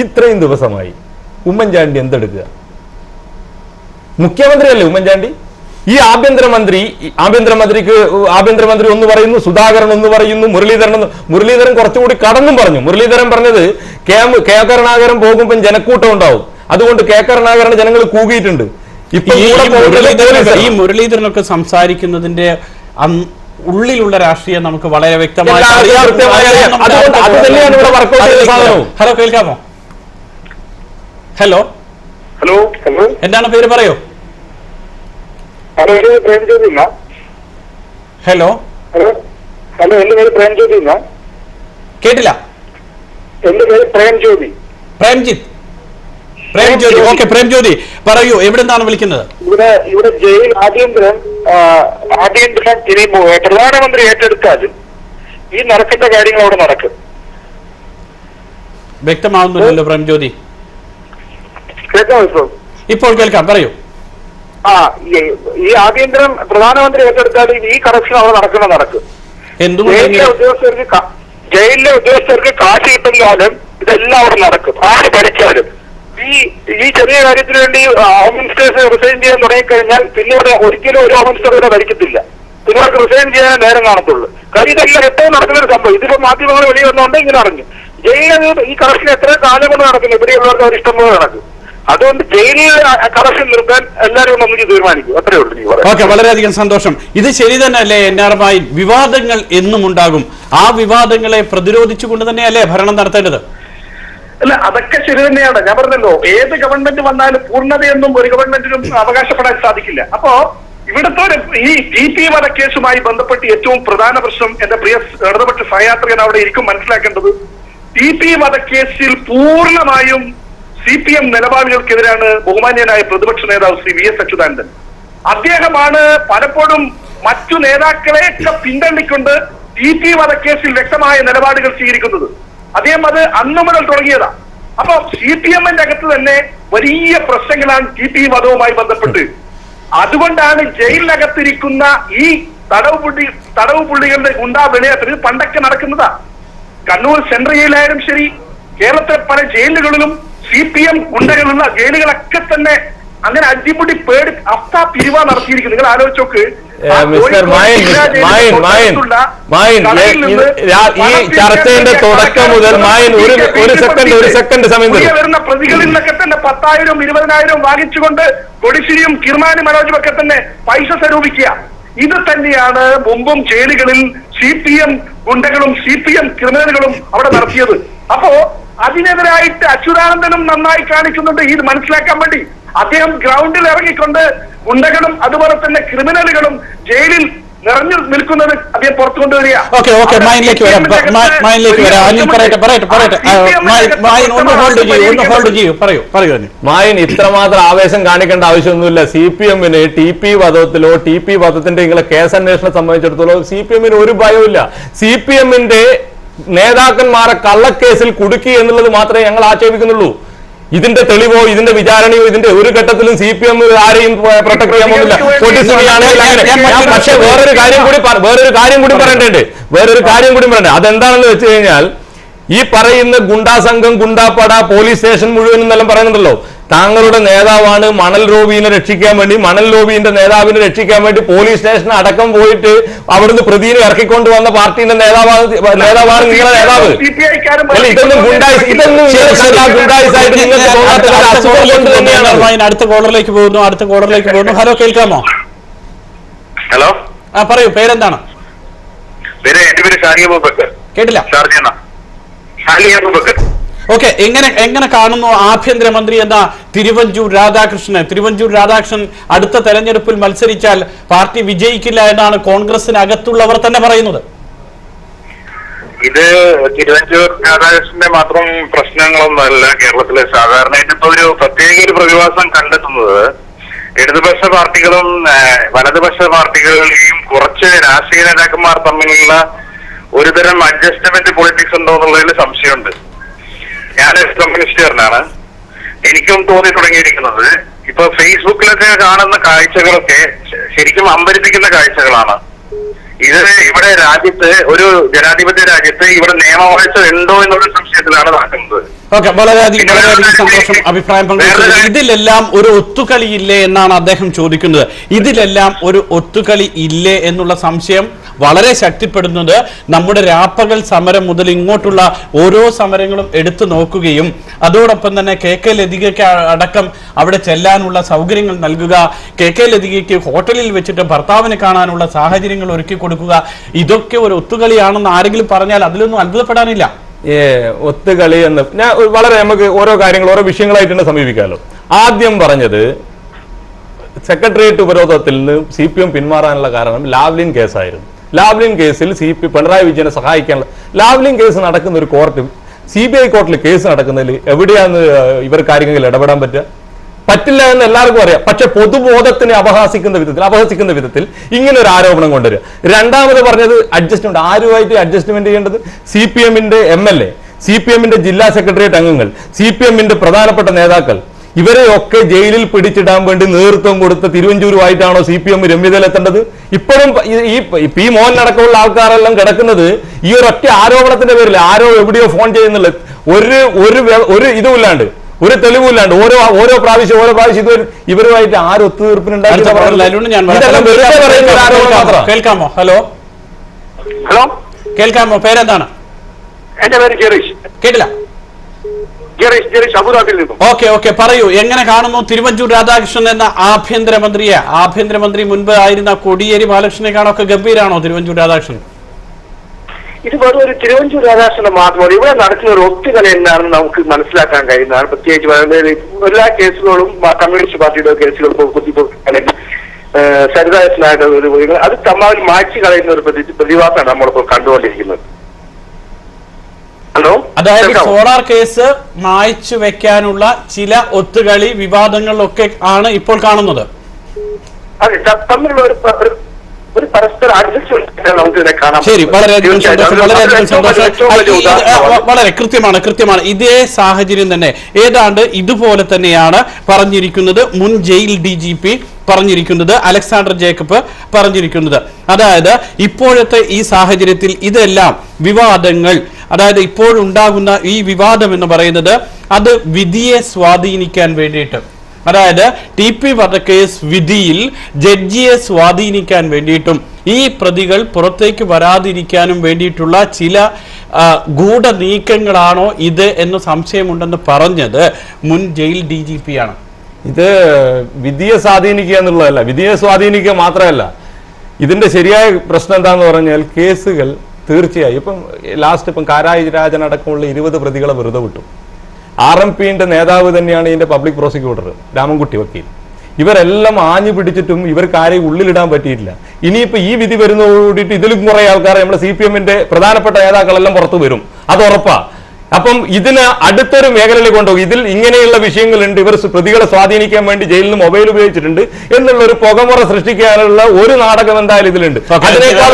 ഇത്രയും ദിവസമായി ഉമ്മൻചാണ്ടി എന്തെടുക്കുക? മുഖ്യമന്ത്രിയല്ലേ ഉമ്മൻചാണ്ടി? ഈ ആഭ്യന്തരമന്ത്രി ഒന്ന് പറയുന്നു, സുധാകരൻ ഒന്ന് പറയുന്നു, മുരളീധരൻ കുറച്ചുകൂടി കടന്നും പറഞ്ഞു. മുരളീധരൻ പറഞ്ഞത് കെ കരുണാകരൻ പോകുമ്പോൾ ജനക്കൂട്ടം ഉണ്ടാവും, അതുകൊണ്ട് കെ കരുണാകരനെ ജനങ്ങൾ കൂകിയിട്ടുണ്ട്. ഇപ്പൊ ഈ മുരളീധരനൊക്കെ സംസാരിക്കുന്നതിന്റെ ഉള്ളിലുള്ള രാഷ്ട്രീയം നമുക്ക് വളരെ വ്യക്തമായി ഹലോ കേൾക്കാമോ? ഹലോ ഹലോ ഹലോ എന്താണ് പേര് പറയൂ? ഹലോ പ്രേംജ്യോതി. ഹലോ ഹലോ ഹലോ എന്റെ പേര് പ്രേംജ്യോതി. കേട്ടില്ല. എന്റെ പേര് പ്രേംജ്യോതി. പ്രേംജ്യോതി ഓക്കെ. പ്രേംജ്യോതി പറയൂ, എവിടെ നിന്നാണ് വിളിക്കുന്നത്? ഇവിടെ ജയിൽ ആഭ്യന്തരം ഇനി പ്രധാനമന്ത്രി ഏറ്റെടുത്താലും ഈ നടക്കേണ്ട കാര്യങ്ങൾ അവിടെ നടക്കും. വ്യക്തമാവുന്നില്ലല്ലോ പ്രേംജ്യോതി. കേൾക്കാം ഇപ്പോൾ കേൾക്കാം, പറയൂ. ഈ ആഭ്യന്തരം പ്രധാനമന്ത്രി ഏറ്റെടുത്താലും ഈ കറപ്ഷൻ അവിടെ നടക്കും. ജയിലിലെ ഉദ്യോഗസ്ഥർക്ക് കാശ് കിട്ടുന്നാലും ഇതെല്ലാം അവിടെ നടക്കും. ആര് ഭരിച്ചാലും ഈ ചെറിയ കാര്യത്തിന് വേണ്ടി ഹോം മിനിസ്റ്റേഴ്സ് റിസൈൻ ചെയ്യാൻ തുടങ്ങിക്കഴിഞ്ഞാൽ പിന്നെ ഇവിടെ ഒരിക്കലും ഒരു ഹോം മിനിസ്റ്റർ ഇവിടെ ഭരിക്കത്തില്ല. പിന്നെ അവർക്ക് റിസൈൻ ചെയ്യാൻ നേരം കാണത്തുള്ളൂ. കാര്യം ഇതെല്ലാം എപ്പോഴും നടക്കുന്ന ഒരു സംഭവം. ഇതിപ്പോ മാധ്യമങ്ങൾ വെളിയിൽ വന്നുകൊണ്ട് ഇങ്ങനെ അറിഞ്ഞു. ജയിലിൽ ഈ കറപ്ഷൻ എത്ര കാലം കൊണ്ട് നടക്കുന്നു. ഇവിടെയുള്ളവർക്ക് അവർ ഇഷ്ടം പോലെ നടക്കും. അതുകൊണ്ട് ജയിലിൽ കറപ്ഷൻ നിർത്താൻ എല്ലാവരും ഒന്നിച്ച് തീരുമാനിക്കും. അത്രേ ഉള്ളൂ. ഓക്കെ, വളരെയധികം സന്തോഷം. ഇത് ശരി തന്നെയല്ലേ എൻആർമായി? വിവാദങ്ങൾ എന്നും ഉണ്ടാകും. ആ വിവാദങ്ങളെ പ്രതിരോധിച്ചുകൊണ്ട് തന്നെയല്ലേ ഭരണം നടത്തേണ്ടത്? അല്ല, അതൊക്കെ ശരി തന്നെയാണ്. ഞാൻ പറഞ്ഞല്ലോ, ഏത് ഗവൺമെന്റ് വന്നാലും പൂർണ്ണതയൊന്നും ഒരു ഗവൺമെന്റിനും അവകാശപ്പെടാൻ സാധിക്കില്ല. അപ്പോ ഇവിടുത്തെ ഈ TP വധക്കേസുമായി ബന്ധപ്പെട്ട് ഏറ്റവും പ്രധാന പ്രശ്നം എന്റെ പ്രിയ ഇടതുപക്ഷ സഹയാത്രികൻ അവിടെ ഇരിക്കും മനസ്സിലാക്കേണ്ടത്, TP വധക്കേസിൽ പൂർണ്ണമായും CPM നിലപാടുകൾക്കെതിരാണ് ബഹുമാന്യനായ പ്രതിപക്ഷ നേതാവ് ശ്രീ VS അച്യുതാനന്ദൻ. അദ്ദേഹമാണ് പലപ്പോഴും മറ്റു നേതാക്കളെയൊക്കെ പിന്തള്ളിക്കൊണ്ട് TP വധക്കേസിൽ വ്യക്തമായ നിലപാടുകൾ സ്വീകരിക്കുന്നത്. അദ്ദേഹം അത് അന്നു മുതൽ തുടങ്ങിയതാ. അപ്പൊ CPM-ന്റെ അകത്ത് തന്നെ വലിയ പ്രശ്നങ്ങളാണ് TP വധവുമായി ബന്ധപ്പെട്ട്. അതുകൊണ്ടാണ് ജയിലിനകത്തിരിക്കുന്ന ഈ തടവ് പുള്ളികളുടെ ഗുണ്ടാ വിളയാട്ടത് പണ്ടൊക്കെ നടക്കുന്നതാ. കണ്ണൂർ സെൻട്രൽ ജയിലായാലും ശരി, കേരളത്തിലെ പല ജയിലുകളിലും CPM ഗുണ്ടകളുള്ള ജയിലുകളൊക്കെ തന്നെ അങ്ങനെ അടിമുടി പിരിവ നടത്തിയിരിക്കും. നിങ്ങൾ ആലോചിച്ച് നോക്ക്. ഈ ചർച്ചയുടെ തുടക്കം മുതൽ ഒരു സെക്കൻഡ് സമയം വരുന്ന പ്രതികളിൽ നിന്നൊക്കെ തന്നെ 10,000 20,000 വാങ്ങിച്ചുകൊണ്ട് കൊടിശ്ശേരിയും കിർമാനും മനോജും ഒക്കെ തന്നെ പൈസ സ്വരൂപിക്കുക. ഇത് തന്നെയാണ് മുമ്പും ജയിലുകളിൽ CPM ഗുണ്ടകളും CPM ക്രിമിനലുകളും അവിടെ നടത്തിയത്. അപ്പോ അതിനെതിരായിട്ട് അച്യുതാനന്ദനും നന്നായി കാണിക്കുന്നുണ്ട്. ഇത് മനസ്സിലാക്കാൻ വേണ്ടി അദ്ദേഹം ഗ്രൗണ്ടിൽ ഇറങ്ങിക്കൊണ്ട് ഗുണ്ടകളും അതുപോലെ തന്നെ ക്രിമിനലുകളും ജയിലിൽ നിറഞ്ഞു നിൽക്കുന്നത് അദ്ദേഹം പുറത്തു കൊണ്ടുവരിക. മായൻ ഇത്രമാത്രം ആവേശം കാണിക്കേണ്ട ആവശ്യമൊന്നുമില്ല. CPM-ന് TP വധത്തിലോ TP വധത്തിന്റെ കേസന്വേഷണം സംബന്ധിച്ചിടത്തോളം CPM-ന് ഒരു ഭയമില്ല. CPM-ന്റെ നേതാക്കന്മാരെ കള്ളക്കേസിൽ കുടുക്കി എന്നുള്ളത് മാത്രമേ ഞങ്ങൾ ആക്ഷേപിക്കുന്നുള്ളൂ. ഇതിന്റെ തെളിവോ ഇതിന്റെ വിചാരണയോ ഇതിന്റെ ഒരു ഘട്ടത്തിലും CPM ആരെയും പ്രൊട്ടക്ട് ചെയ്യാൻ പോകുന്നില്ല. പക്ഷെ വേറൊരു കാര്യം കൂടി പറയണ്ടേ. അതെന്താണെന്ന് വെച്ച് കഴിഞ്ഞാൽ ഈ പറയുന്ന ഗുണ്ടാ സംഘം, ഗുണ്ടാപ്പട, പോലീസ് സ്റ്റേഷൻ മുഴുവനും എന്നെല്ലാം പറയുന്നുണ്ടല്ലോ. താങ്കളുടെ നേതാവാണ് മണൽ ലോബിനെ രക്ഷിക്കാൻ വേണ്ടി, മണൽ ലോബിന്റെ നേതാവിനെ രക്ഷിക്കാൻ വേണ്ടി പോലീസ് സ്റ്റേഷൻ അടക്കം പോയിട്ട് അവിടുന്ന് പ്രതിനെ ഇറക്കിക്കൊണ്ട് വന്ന പാർട്ടിന്റെ നേതാവാണ് നിങ്ങളുടെ നേതാവ്. അടുത്ത കോളറിലേക്ക് പോകുന്നു. ഹലോ, കേൾക്കാമോ? ഹലോ, പറയൂ, പേരെന്താണ്? കേട്ടില്ല. ഓക്കെ, എങ്ങനെ കാണുന്നു ആഭ്യന്തരമന്ത്രി എന്ന തിരുവഞ്ചൂർ രാധാകൃഷ്ണൻ അടുത്ത തെരഞ്ഞെടുപ്പിൽ മത്സരിച്ചാൽ പാർട്ടി വിജയിക്കില്ല എന്നാണ് കോൺഗ്രസിന് അകത്തുള്ളവർ തന്നെ പറയുന്നത്. ഇത് തിരുവഞ്ചൂർ രാധാകൃഷ്ണന്റെ മാത്രം പ്രശ്നങ്ങളൊന്നുമല്ല. കേരളത്തിലെ സാധാരണയായിട്ട് ഇപ്പൊ ഒരു പ്രത്യേക ഒരു പ്രതിഭാസം കണ്ടെത്തുന്നത് ഇടതുപക്ഷ പാർട്ടികളും വലതുപക്ഷ പാർട്ടികളുടെയും കുറച്ച് രാഷ്ട്രീയ നേതാക്കന്മാർ തമ്മിലുള്ള ഒരുതരം അഡ്ജസ്റ്റ്മെന്റ് പൊളിറ്റിക്സ് ഉണ്ടോ എന്നുള്ളതിൽ സംശയമുണ്ട്. ഞാൻ കമ്മ്യൂണിസ്റ്റുകാരനാണ്. എനിക്കും തോന്നി തുടങ്ങിയിരിക്കുന്നത് ഇപ്പൊ ഫേസ്ബുക്കിലൊക്കെ കാണുന്ന കാഴ്ചകളൊക്കെ ശരിക്കും അമ്പരിപ്പിക്കുന്ന കാഴ്ചകളാണ്. ഇവിടെ രാജ്യത്ത്, ഒരു ജനാധിപത്യ രാജ്യത്ത് ഇവിടെ നിയമവാഴ്ച ഉണ്ടോ എന്നുള്ള സംശയത്തിലാണ് നടക്കുന്നത്. ഓക്കെ, വളരെയധികം സന്തോഷം അഭിപ്രായം പങ്കുവെക്കുന്നത്. ഇതിലെല്ലാം ഒരു ഒത്തുകളി ഇല്ലേ എന്നാണ് അദ്ദേഹം ചോദിക്കുന്നത്. ഇതിലെല്ലാം ഒരു ഒത്തുകളി ഇല്ലേ എന്നുള്ള സംശയം വളരെ ശക്തിപ്പെടുന്നത് നമ്മുടെ രാപ്പകൽ സമരം മുതൽ ഇങ്ങോട്ടുള്ള ഓരോ സമരങ്ങളും എടുത്തു നോക്കുകയും അതോടൊപ്പം തന്നെ കെ ലതികയ്ക്ക് അടക്കം അവിടെ ചെല്ലാനുള്ള സൗകര്യങ്ങൾ നൽകുക, കെ ലതികയ്ക്ക് ഹോട്ടലിൽ വെച്ചിട്ട് ഭർത്താവിനെ കാണാനുള്ള സാഹചര്യങ്ങൾ ഒരുക്കി കൊടുക്കുക, ഇതൊക്കെ ഒരു ഒത്തുകളിയാണെന്ന് ആരെങ്കിലും പറഞ്ഞാൽ അതിലൊന്നും അത്ഭുതപ്പെടാനില്ല. ഒത്തുകളി എന്ന് ഞാൻ വളരെ നമുക്ക് ഓരോ കാര്യങ്ങൾ ഓരോ വിഷയങ്ങളായിട്ട് സമീപിക്കാമല്ലോ. ആദ്യം പറഞ്ഞത് സെക്രട്ടേറിയറ്റ് ഉപരോധത്തിൽ നിന്ന് CPM പിന്മാറാനുള്ള കാരണം ലാവ്ലിൻ കേസായിരുന്നു. ലാവ്ലിൻ കേസിൽ പിണറായി വിജയനെ സഹായിക്കാനുള്ള ലാവ്ലിൻ കേസ് നടക്കുന്ന ഒരു കോർട്ട്, CBI കോർട്ടിൽ കേസ് നടക്കുന്നതിൽ എവിടെയാണ് ഇവർ കാര്യങ്ങളിൽ ഇടപെടാൻ പറ്റില്ല എന്ന് എല്ലാവർക്കും അറിയാം. പക്ഷെ പൊതുബോധത്തിനെ അപഹസിക്കുന്ന വിധത്തിൽ ഇങ്ങനെ ഒരു ആരോപണം കൊണ്ടുവരിക. രണ്ടാമത് പറഞ്ഞത് അഡ്ജസ്റ്റ്മെന്റ്. ആരുമായിട്ട് അഡ്ജസ്റ്റ്മെന്റ് ചെയ്യേണ്ടത്? CPMന്റെ MLA, CPMന്റെ ജില്ലാ സെക്രട്ടേറിയറ്റ് അംഗങ്ങൾ, CPMന്റെ പ്രധാനപ്പെട്ട നേതാക്കൾ, ഇവരെയൊക്കെ ജയിലിൽ പിടിച്ചിടാൻ വേണ്ടി നേതൃത്വം കൊടുത്ത തിരുവഞ്ചൂരുമായിട്ടാണോ CPM രമ്യതയിലെത്തേണ്ടത്? ഇപ്പോഴും ഈ P. മോഹൻ അടക്കമുള്ള ആൾക്കാരെല്ലാം കിടക്കുന്നത് ഈ ഒരൊറ്റ ആരോപണത്തിന്റെ പേരിൽ. ആരോ എവിടെയോ ഫോൺ ചെയ്യുന്നുള്ള ഒരു ഇതുമില്ലാണ്ട്, ഒരു തെളിവില്ലാണ്ട് ഓരോ പ്രാവശ്യം ഇവരുമായിട്ട് ആരും ഒത്തുതീർപ്പിനുണ്ടാക്കി. കേൾക്കാമോ? ഹലോ, കേൾക്കാമോ? പേരെന്താണ്? എന്റെ പേര് ജെറീഷ്. കേട്ടില്ല. ഓക്കെ, പറയൂ. എങ്ങനെ കാണുന്നു തിരുവഞ്ചൂർ രാധാകൃഷ്ണൻ എന്ന ആഭ്യന്തരമന്ത്രിയെ? ആഭ്യന്തരമന്ത്രി മുൻപ് ആയിരുന്ന കോടിയേരി ബാലകൃഷ്ണനെക്കാളൊക്കെ ഗംഭീരാണോ തിരുവഞ്ചൂർ രാധാകൃഷ്ണൻ? ഇത് വെറും ഒരു തിരുവഞ്ചൂർ രാധാകൃഷ്ണൻ മാത്രമല്ല, ഇവിടെ നടക്കുന്ന ഒരു ഒത്തുകളി എന്താണെന്ന് നമുക്ക് മനസ്സിലാക്കാൻ കഴിയുന്നതാണ്. പ്രത്യേകിച്ച് എല്ലാ കേസുകളും കമ്മ്യൂണിസ്റ്റ് പാർട്ടിയുടെ കേസുകൾ കുത്തിപ്പൊക്കാൻ സരിതായത്തിനായിട്ട് അത് തമ്മിൽ മാറ്റി കളയുന്ന ഒരു പ്രതിഭാസമാണ് നമ്മളിപ്പോൾ കണ്ടുകൊണ്ടിരിക്കുന്നത്. അതായത് സോളാർ കേസ് മായ്ച്ചു വെക്കാനുള്ള ചില ഒത്തുകളി വിവാദങ്ങളിലൊക്കെ ആണ് ഇപ്പോൾ കാണുന്നത്. അതെ, തമ്മിലുള്ള ഒരു പരസ്പര അഡ്ജസ്റ്റ്മെന്റ് നമുക്ക് ഇതിനെ കാണാം. ശരി, വളരെയധികം സന്തോഷം. വളരെ കൃത്യമാണ്. ഇതേ സാഹചര്യം തന്നെ ഏതാണ്ട് ഇതുപോലെ തന്നെയാണ് പറഞ്ഞിരിക്കുന്നത് മുൻ ജയിൽ DGP പറഞ്ഞിരിക്കുന്നത്, അലക്സാണ്ടർ ജേക്കബ് പറഞ്ഞിരിക്കുന്നത്. അതായത് ഇപ്പോഴത്തെ ഈ സാഹചര്യത്തിൽ ഇതെല്ലാം വിവാദങ്ങൾ, അതായത് ഇപ്പോഴുണ്ടാകുന്ന ഈ വിവാദം എന്ന് പറയുന്നത് അത് വിധിയെ സ്വാധീനിക്കാൻ വേണ്ടിയിട്ട്, അതായത് TP വധക്കേസ് വിധിയിൽ ജഡ്ജിയെ സ്വാധീനിക്കാൻ വേണ്ടിയിട്ടും ഈ പ്രതികൾ പുറത്തേക്ക് വരാതിരിക്കാനും വേണ്ടിയിട്ടുള്ള ചില ഗൂഢ നീക്കങ്ങളാണോ ഇത് എന്ന് സംശയമുണ്ടെന്ന് പറഞ്ഞത് മുൻ ജയിൽ DGP ആണ്. ഇത് വിധിയെ സ്വാധീനിക്കുക എന്നുള്ളതല്ല, വിധിയെ സ്വാധീനിക്കുക മാത്രമല്ല, ഇതിന്റെ ശരിയായ പ്രശ്നം എന്താന്ന് പറഞ്ഞാൽ കേസുകൾ തീർച്ചയായും ഇപ്പം ലാസ്റ്റ് കാരായി രാജൻ അടക്കമുള്ള 20 പ്രതികളെ വെറുതെ വിട്ടു. RMPന്റെ നേതാവ് തന്നെയാണ് ഇതിന്റെ പബ്ലിക് പ്രോസിക്യൂട്ടർ രാമൻകുട്ടി വക്കീൽ. ഇവരെല്ലാം ആഞ്ഞു പിടിച്ചിട്ടും ഇവർക്ക് ആരെയും ഉള്ളിലിടാൻ പറ്റിയിട്ടില്ല. ഇനിയിപ്പോ ഈ വിധി വരുന്നതോടുകൂടിയിട്ട് ഇതിലും കുറെ ആൾക്കാർ നമ്മുടെ CPMന്റെ പ്രധാനപ്പെട്ട നേതാക്കളെല്ലാം പുറത്തു വരും, അത് ഉറപ്പാ. അപ്പം ഇതിന് അടുത്തൊരു മേഖലയിൽ കൊണ്ടുപോകും. ഇതിൽ ഇങ്ങനെയുള്ള വിഷയങ്ങളുണ്ട്, ഇവർ പ്രതികളെ സ്വാധീനിക്കാൻ വേണ്ടി ജയിലിൽ നിന്ന് മൊബൈൽ ഉപയോഗിച്ചിട്ടുണ്ട് എന്നുള്ള ഒരു പുകമുറ സൃഷ്ടിക്കാനുള്ള ഒരു നാടകം എന്തായാലും ഇതിലുണ്ട്. അതിനേക്കാൾ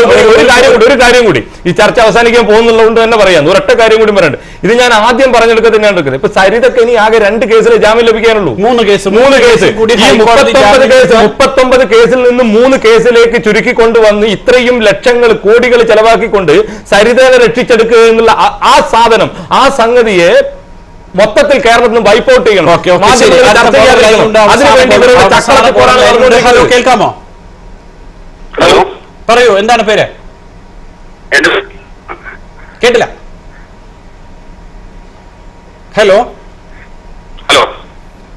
ഒരു കാര്യം കൂടി ഈ ചർച്ച അവസാനിക്കാൻ പോകുന്നുള്ളതുകൊണ്ട് തന്നെ പറയാം. ഒരൊറ്റ കാര്യം കൂടി പറയണ്ട്. ഇത് ഞാൻ ആദ്യം പറഞ്ഞെടുക്കുക തന്നെയാണ് എടുക്കുന്നത്. ഇപ്പൊ സരിതക്ക് ഇനി ആകെ 2 കേസിൽ ജാമ്യം ലഭിക്കാനുള്ളൂ. 3 കേസ്. ഈ 39 കേസിൽ നിന്ന് 3 കേസിലേക്ക് ചുരുക്കിക്കൊണ്ടുവന്ന് ഇത്രയും ലക്ഷങ്ങൾ കോടികൾ ചെലവാക്കിക്കൊണ്ട് സരിതയെ രക്ഷിച്ചെടുക്കുക എന്നുള്ള ആ സാധനം, ആ സംഗതിയെ മൊത്തത്തിൽ കേരളത്തിൽ നിന്ന് വൈപ്പ് ഔട്ട് ചെയ്യണം. കേൾക്കാമോ? ഹലോ, പറയൂ, എന്താണ് പേര്? കേട്ടില്ല. ഹലോ,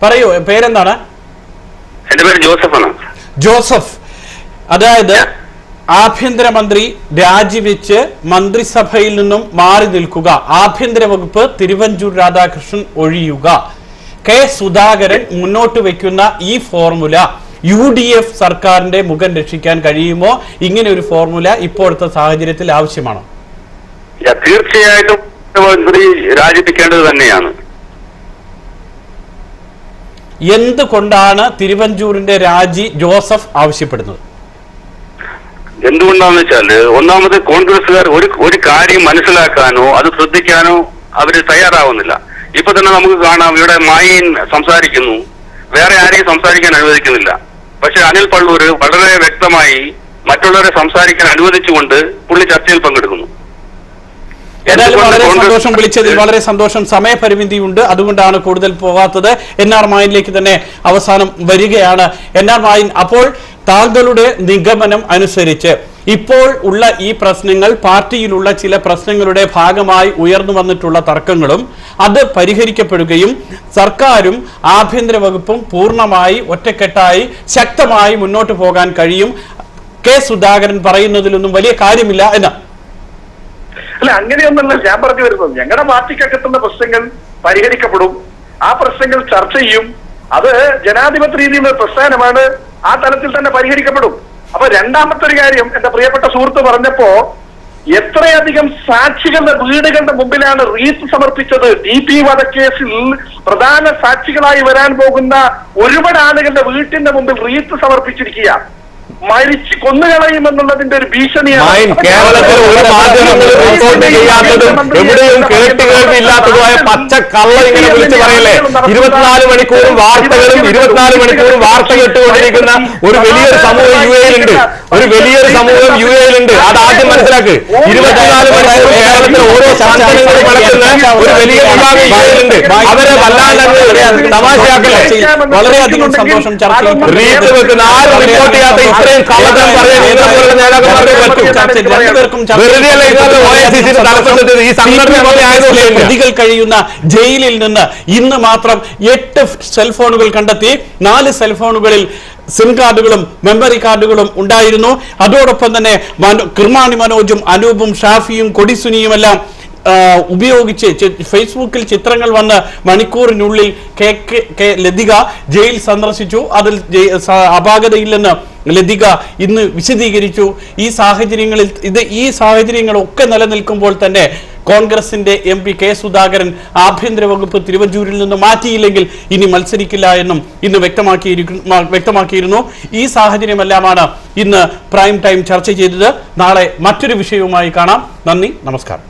പറയൂ, പേരെന്താണ്? എന്റെ പേര് ജോസഫ്. ജോസഫ്. അതായത് ആഭ്യന്തരമന്ത്രി രാജിവെച്ച് മന്ത്രിസഭയിൽ നിന്നും മാറി നിൽക്കുക, ആഭ്യന്തര വകുപ്പ് തിരുവഞ്ചൂർ രാധാകൃഷ്ണൻ ഒഴിയുക, കെ സുധാകരൻ മുന്നോട്ട് വെക്കുന്ന ഈ ഫോർമുല UDF സർക്കാരിന്റെ മുഖം രക്ഷിക്കാൻ കഴിയുമോ? ഇങ്ങനെ ഒരു ഫോർമുല ഇപ്പോഴത്തെ സാഹചര്യത്തിൽ ആവശ്യമാണോ? തീർച്ചയായിട്ടും മന്ത്രി രാജിപ്പിക്കേണ്ടത് തന്നെയാണ്. എന്തുകൊണ്ടാണ് തിരുവഞ്ചൂരിന്റെ രാജി ജോസഫ് ആവശ്യപ്പെടുന്നത്? എന്തുകൊണ്ടാന്ന് വെച്ചാല്, ഒന്നാമത് കോൺഗ്രസുകാർ ഒരു കാര്യം മനസ്സിലാക്കാനോ അത് ശ്രദ്ധിക്കാനോ അവര് തയ്യാറാവുന്നില്ല. ഇപ്പൊ തന്നെ നമുക്ക് കാണാം, ഇവിടെ മായീൻ സംസാരിക്കുന്നു, വേറെ ആരെയും സംസാരിക്കാൻ അനുവദിക്കുന്നില്ല. പക്ഷെ അനിൽ പള്ളൂര് വളരെ വ്യക്തമായി മറ്റുള്ളവരെ സംസാരിക്കാൻ അനുവദിച്ചുകൊണ്ട് പുള്ളി ചർച്ചയിൽ പങ്കെടുക്കുന്നു. ഏതായാലും വളരെ സന്തോഷം, വിളിച്ചതിൽ വളരെ സന്തോഷം. സമയപരിമിതിയുണ്ട്, അതുകൊണ്ടാണ് കൂടുതൽ പോകാത്തത്. NR മായിനിലേക്ക് തന്നെ അവസാനം വരികയാണ്. NR മായിൻ, അപ്പോൾ താങ്കളുടെ നിഗമനം അനുസരിച്ച് ഇപ്പോൾ ഉള്ള ഈ പ്രശ്നങ്ങൾ പാർട്ടിയിലുള്ള ചില പ്രശ്നങ്ങളുടെ ഭാഗമായി ഉയർന്നു വന്നിട്ടുള്ള തർക്കങ്ങളും അത് പരിഹരിക്കപ്പെടുകയും സർക്കാരും ആഭ്യന്തര വകുപ്പും പൂർണ്ണമായി ഒറ്റക്കെട്ടായി ശക്തമായി മുന്നോട്ട് പോകാൻ കഴിയും, കെ സുധാകരൻ പറയുന്നതിലൊന്നും വലിയ കാര്യമില്ല എന്ന്? അല്ല, അങ്ങനെയൊന്നല്ല ഞാൻ പറഞ്ഞു വരുന്നത്. ഞങ്ങളുടെ പാർട്ടിക്കകത്തുള്ള പ്രശ്നങ്ങൾ പരിഹരിക്കപ്പെടും, ആ പ്രശ്നങ്ങൾ ചർച്ച ചെയ്യും. അത് ജനാധിപത്യ രീതിയിലുള്ള പ്രസ്ഥാനമാണ്, ആ തലത്തിൽ തന്നെ പരിഹരിക്കപ്പെടും. അപ്പൊ രണ്ടാമത്തെ ഒരു കാര്യം എന്റെ പ്രിയപ്പെട്ട സുഹൃത്ത് പറഞ്ഞപ്പോ, എത്രയധികം സാക്ഷികളുടെ വീടുകളുടെ മുമ്പിലാണ് റീത്ത് സമർപ്പിച്ചത്. DP വധക്കേസിൽ പ്രധാന സാക്ഷികളായി വരാൻ പോകുന്ന ഒരുപാട് ആളുകളുടെ വീട്ടിന്റെ മുമ്പിൽ റീത്ത് സമർപ്പിച്ചിരിക്കുക. മരിച്ച് കൊന്നുകളയുമെന്നുള്ളതിന്റെ ഒരു ഭീഷണിയാണ്. കേരളത്തിൽ ഒരു മാധ്യമങ്ങളും റിപ്പോർട്ട് ചെയ്യാത്തതും എവിടെയും കേട്ടുകേൾവില്ലാത്തതുമായ പച്ചക്കള്ള ഇങ്ങനെ വിളിച്ചു പറയല്ലേ. 24 മണിക്കൂറും വാർത്തകളും 24 മണിക്കൂറും വാർത്ത കേട്ടുകൊണ്ടിരിക്കുന്ന ഒരു വലിയൊരു സമൂഹം UAE-ലുണ്ട്. ഒരു വലിയൊരു സമൂഹം UAE-ലുണ്ട്. അത് ആദ്യം മനസ്സിലാക്ക്. 24 മണിക്കൂർ കേരളത്തിൽ ഓരോ സാധനങ്ങളും നടക്കുന്ന ഒരു വലിയ വിഭാഗം UAE-ലുണ്ട്. അവരെ വല്ലാണ്ട് തമാശയാക്കല്ലേ. വളരെയധികം സന്തോഷം. റീത്ത് വെക്കുന്ന ആരും റിപ്പോർട്ട് ചെയ്യാത്ത ഇത്രയും കള്ളത്തരം പറയാൻ നേതാക്കന്മാരെ പറ്റും. പ്രതികൾ കഴിയുന്ന ജയിലിൽ നിന്ന് ഇന്ന് മാത്രം 8 സെൽഫോണുകൾ കണ്ടെത്തി. 4 സെൽഫോണുകളിൽ സിം കാർഡുകളും മെമ്മറി കാർഡുകളും ഉണ്ടായിരുന്നു. അതോടൊപ്പം തന്നെ കിർമാണി മനോജും അനൂപും ഷാഫിയും കൊടിസുനിയുമെല്ലാം ഉപയോഗിച്ച് ഫേസ്ബുക്കിൽ ചിത്രങ്ങൾ വന്ന് മണിക്കൂറിനുള്ളിൽ കെ ലതിക ജയിൽ സന്ദർശിച്ചു. അതിൽ അപാകതയില്ലെന്ന് ലതിക ഇന്ന് വിശദീകരിച്ചു. ഈ സാഹചര്യങ്ങളൊക്കെ നിലനിൽക്കുമ്പോൾ തന്നെ കോൺഗ്രസിന്റെ MP കെ സുധാകരൻ ആഭ്യന്തര വകുപ്പ് തിരുവഞ്ചൂരിൽ നിന്ന് മാറ്റിയില്ലെങ്കിൽ ഇനി മത്സരിക്കില്ല എന്നും ഇന്ന് വ്യക്തമാക്കിയിരുന്നു. ഈ സാഹചര്യമെല്ലാമാണ് ഇന്ന് പ്രൈം ടൈം ചർച്ച ചെയ്തത്. നാളെ മറ്റൊരു വിഷയവുമായി കാണാം. നന്ദി, നമസ്കാരം.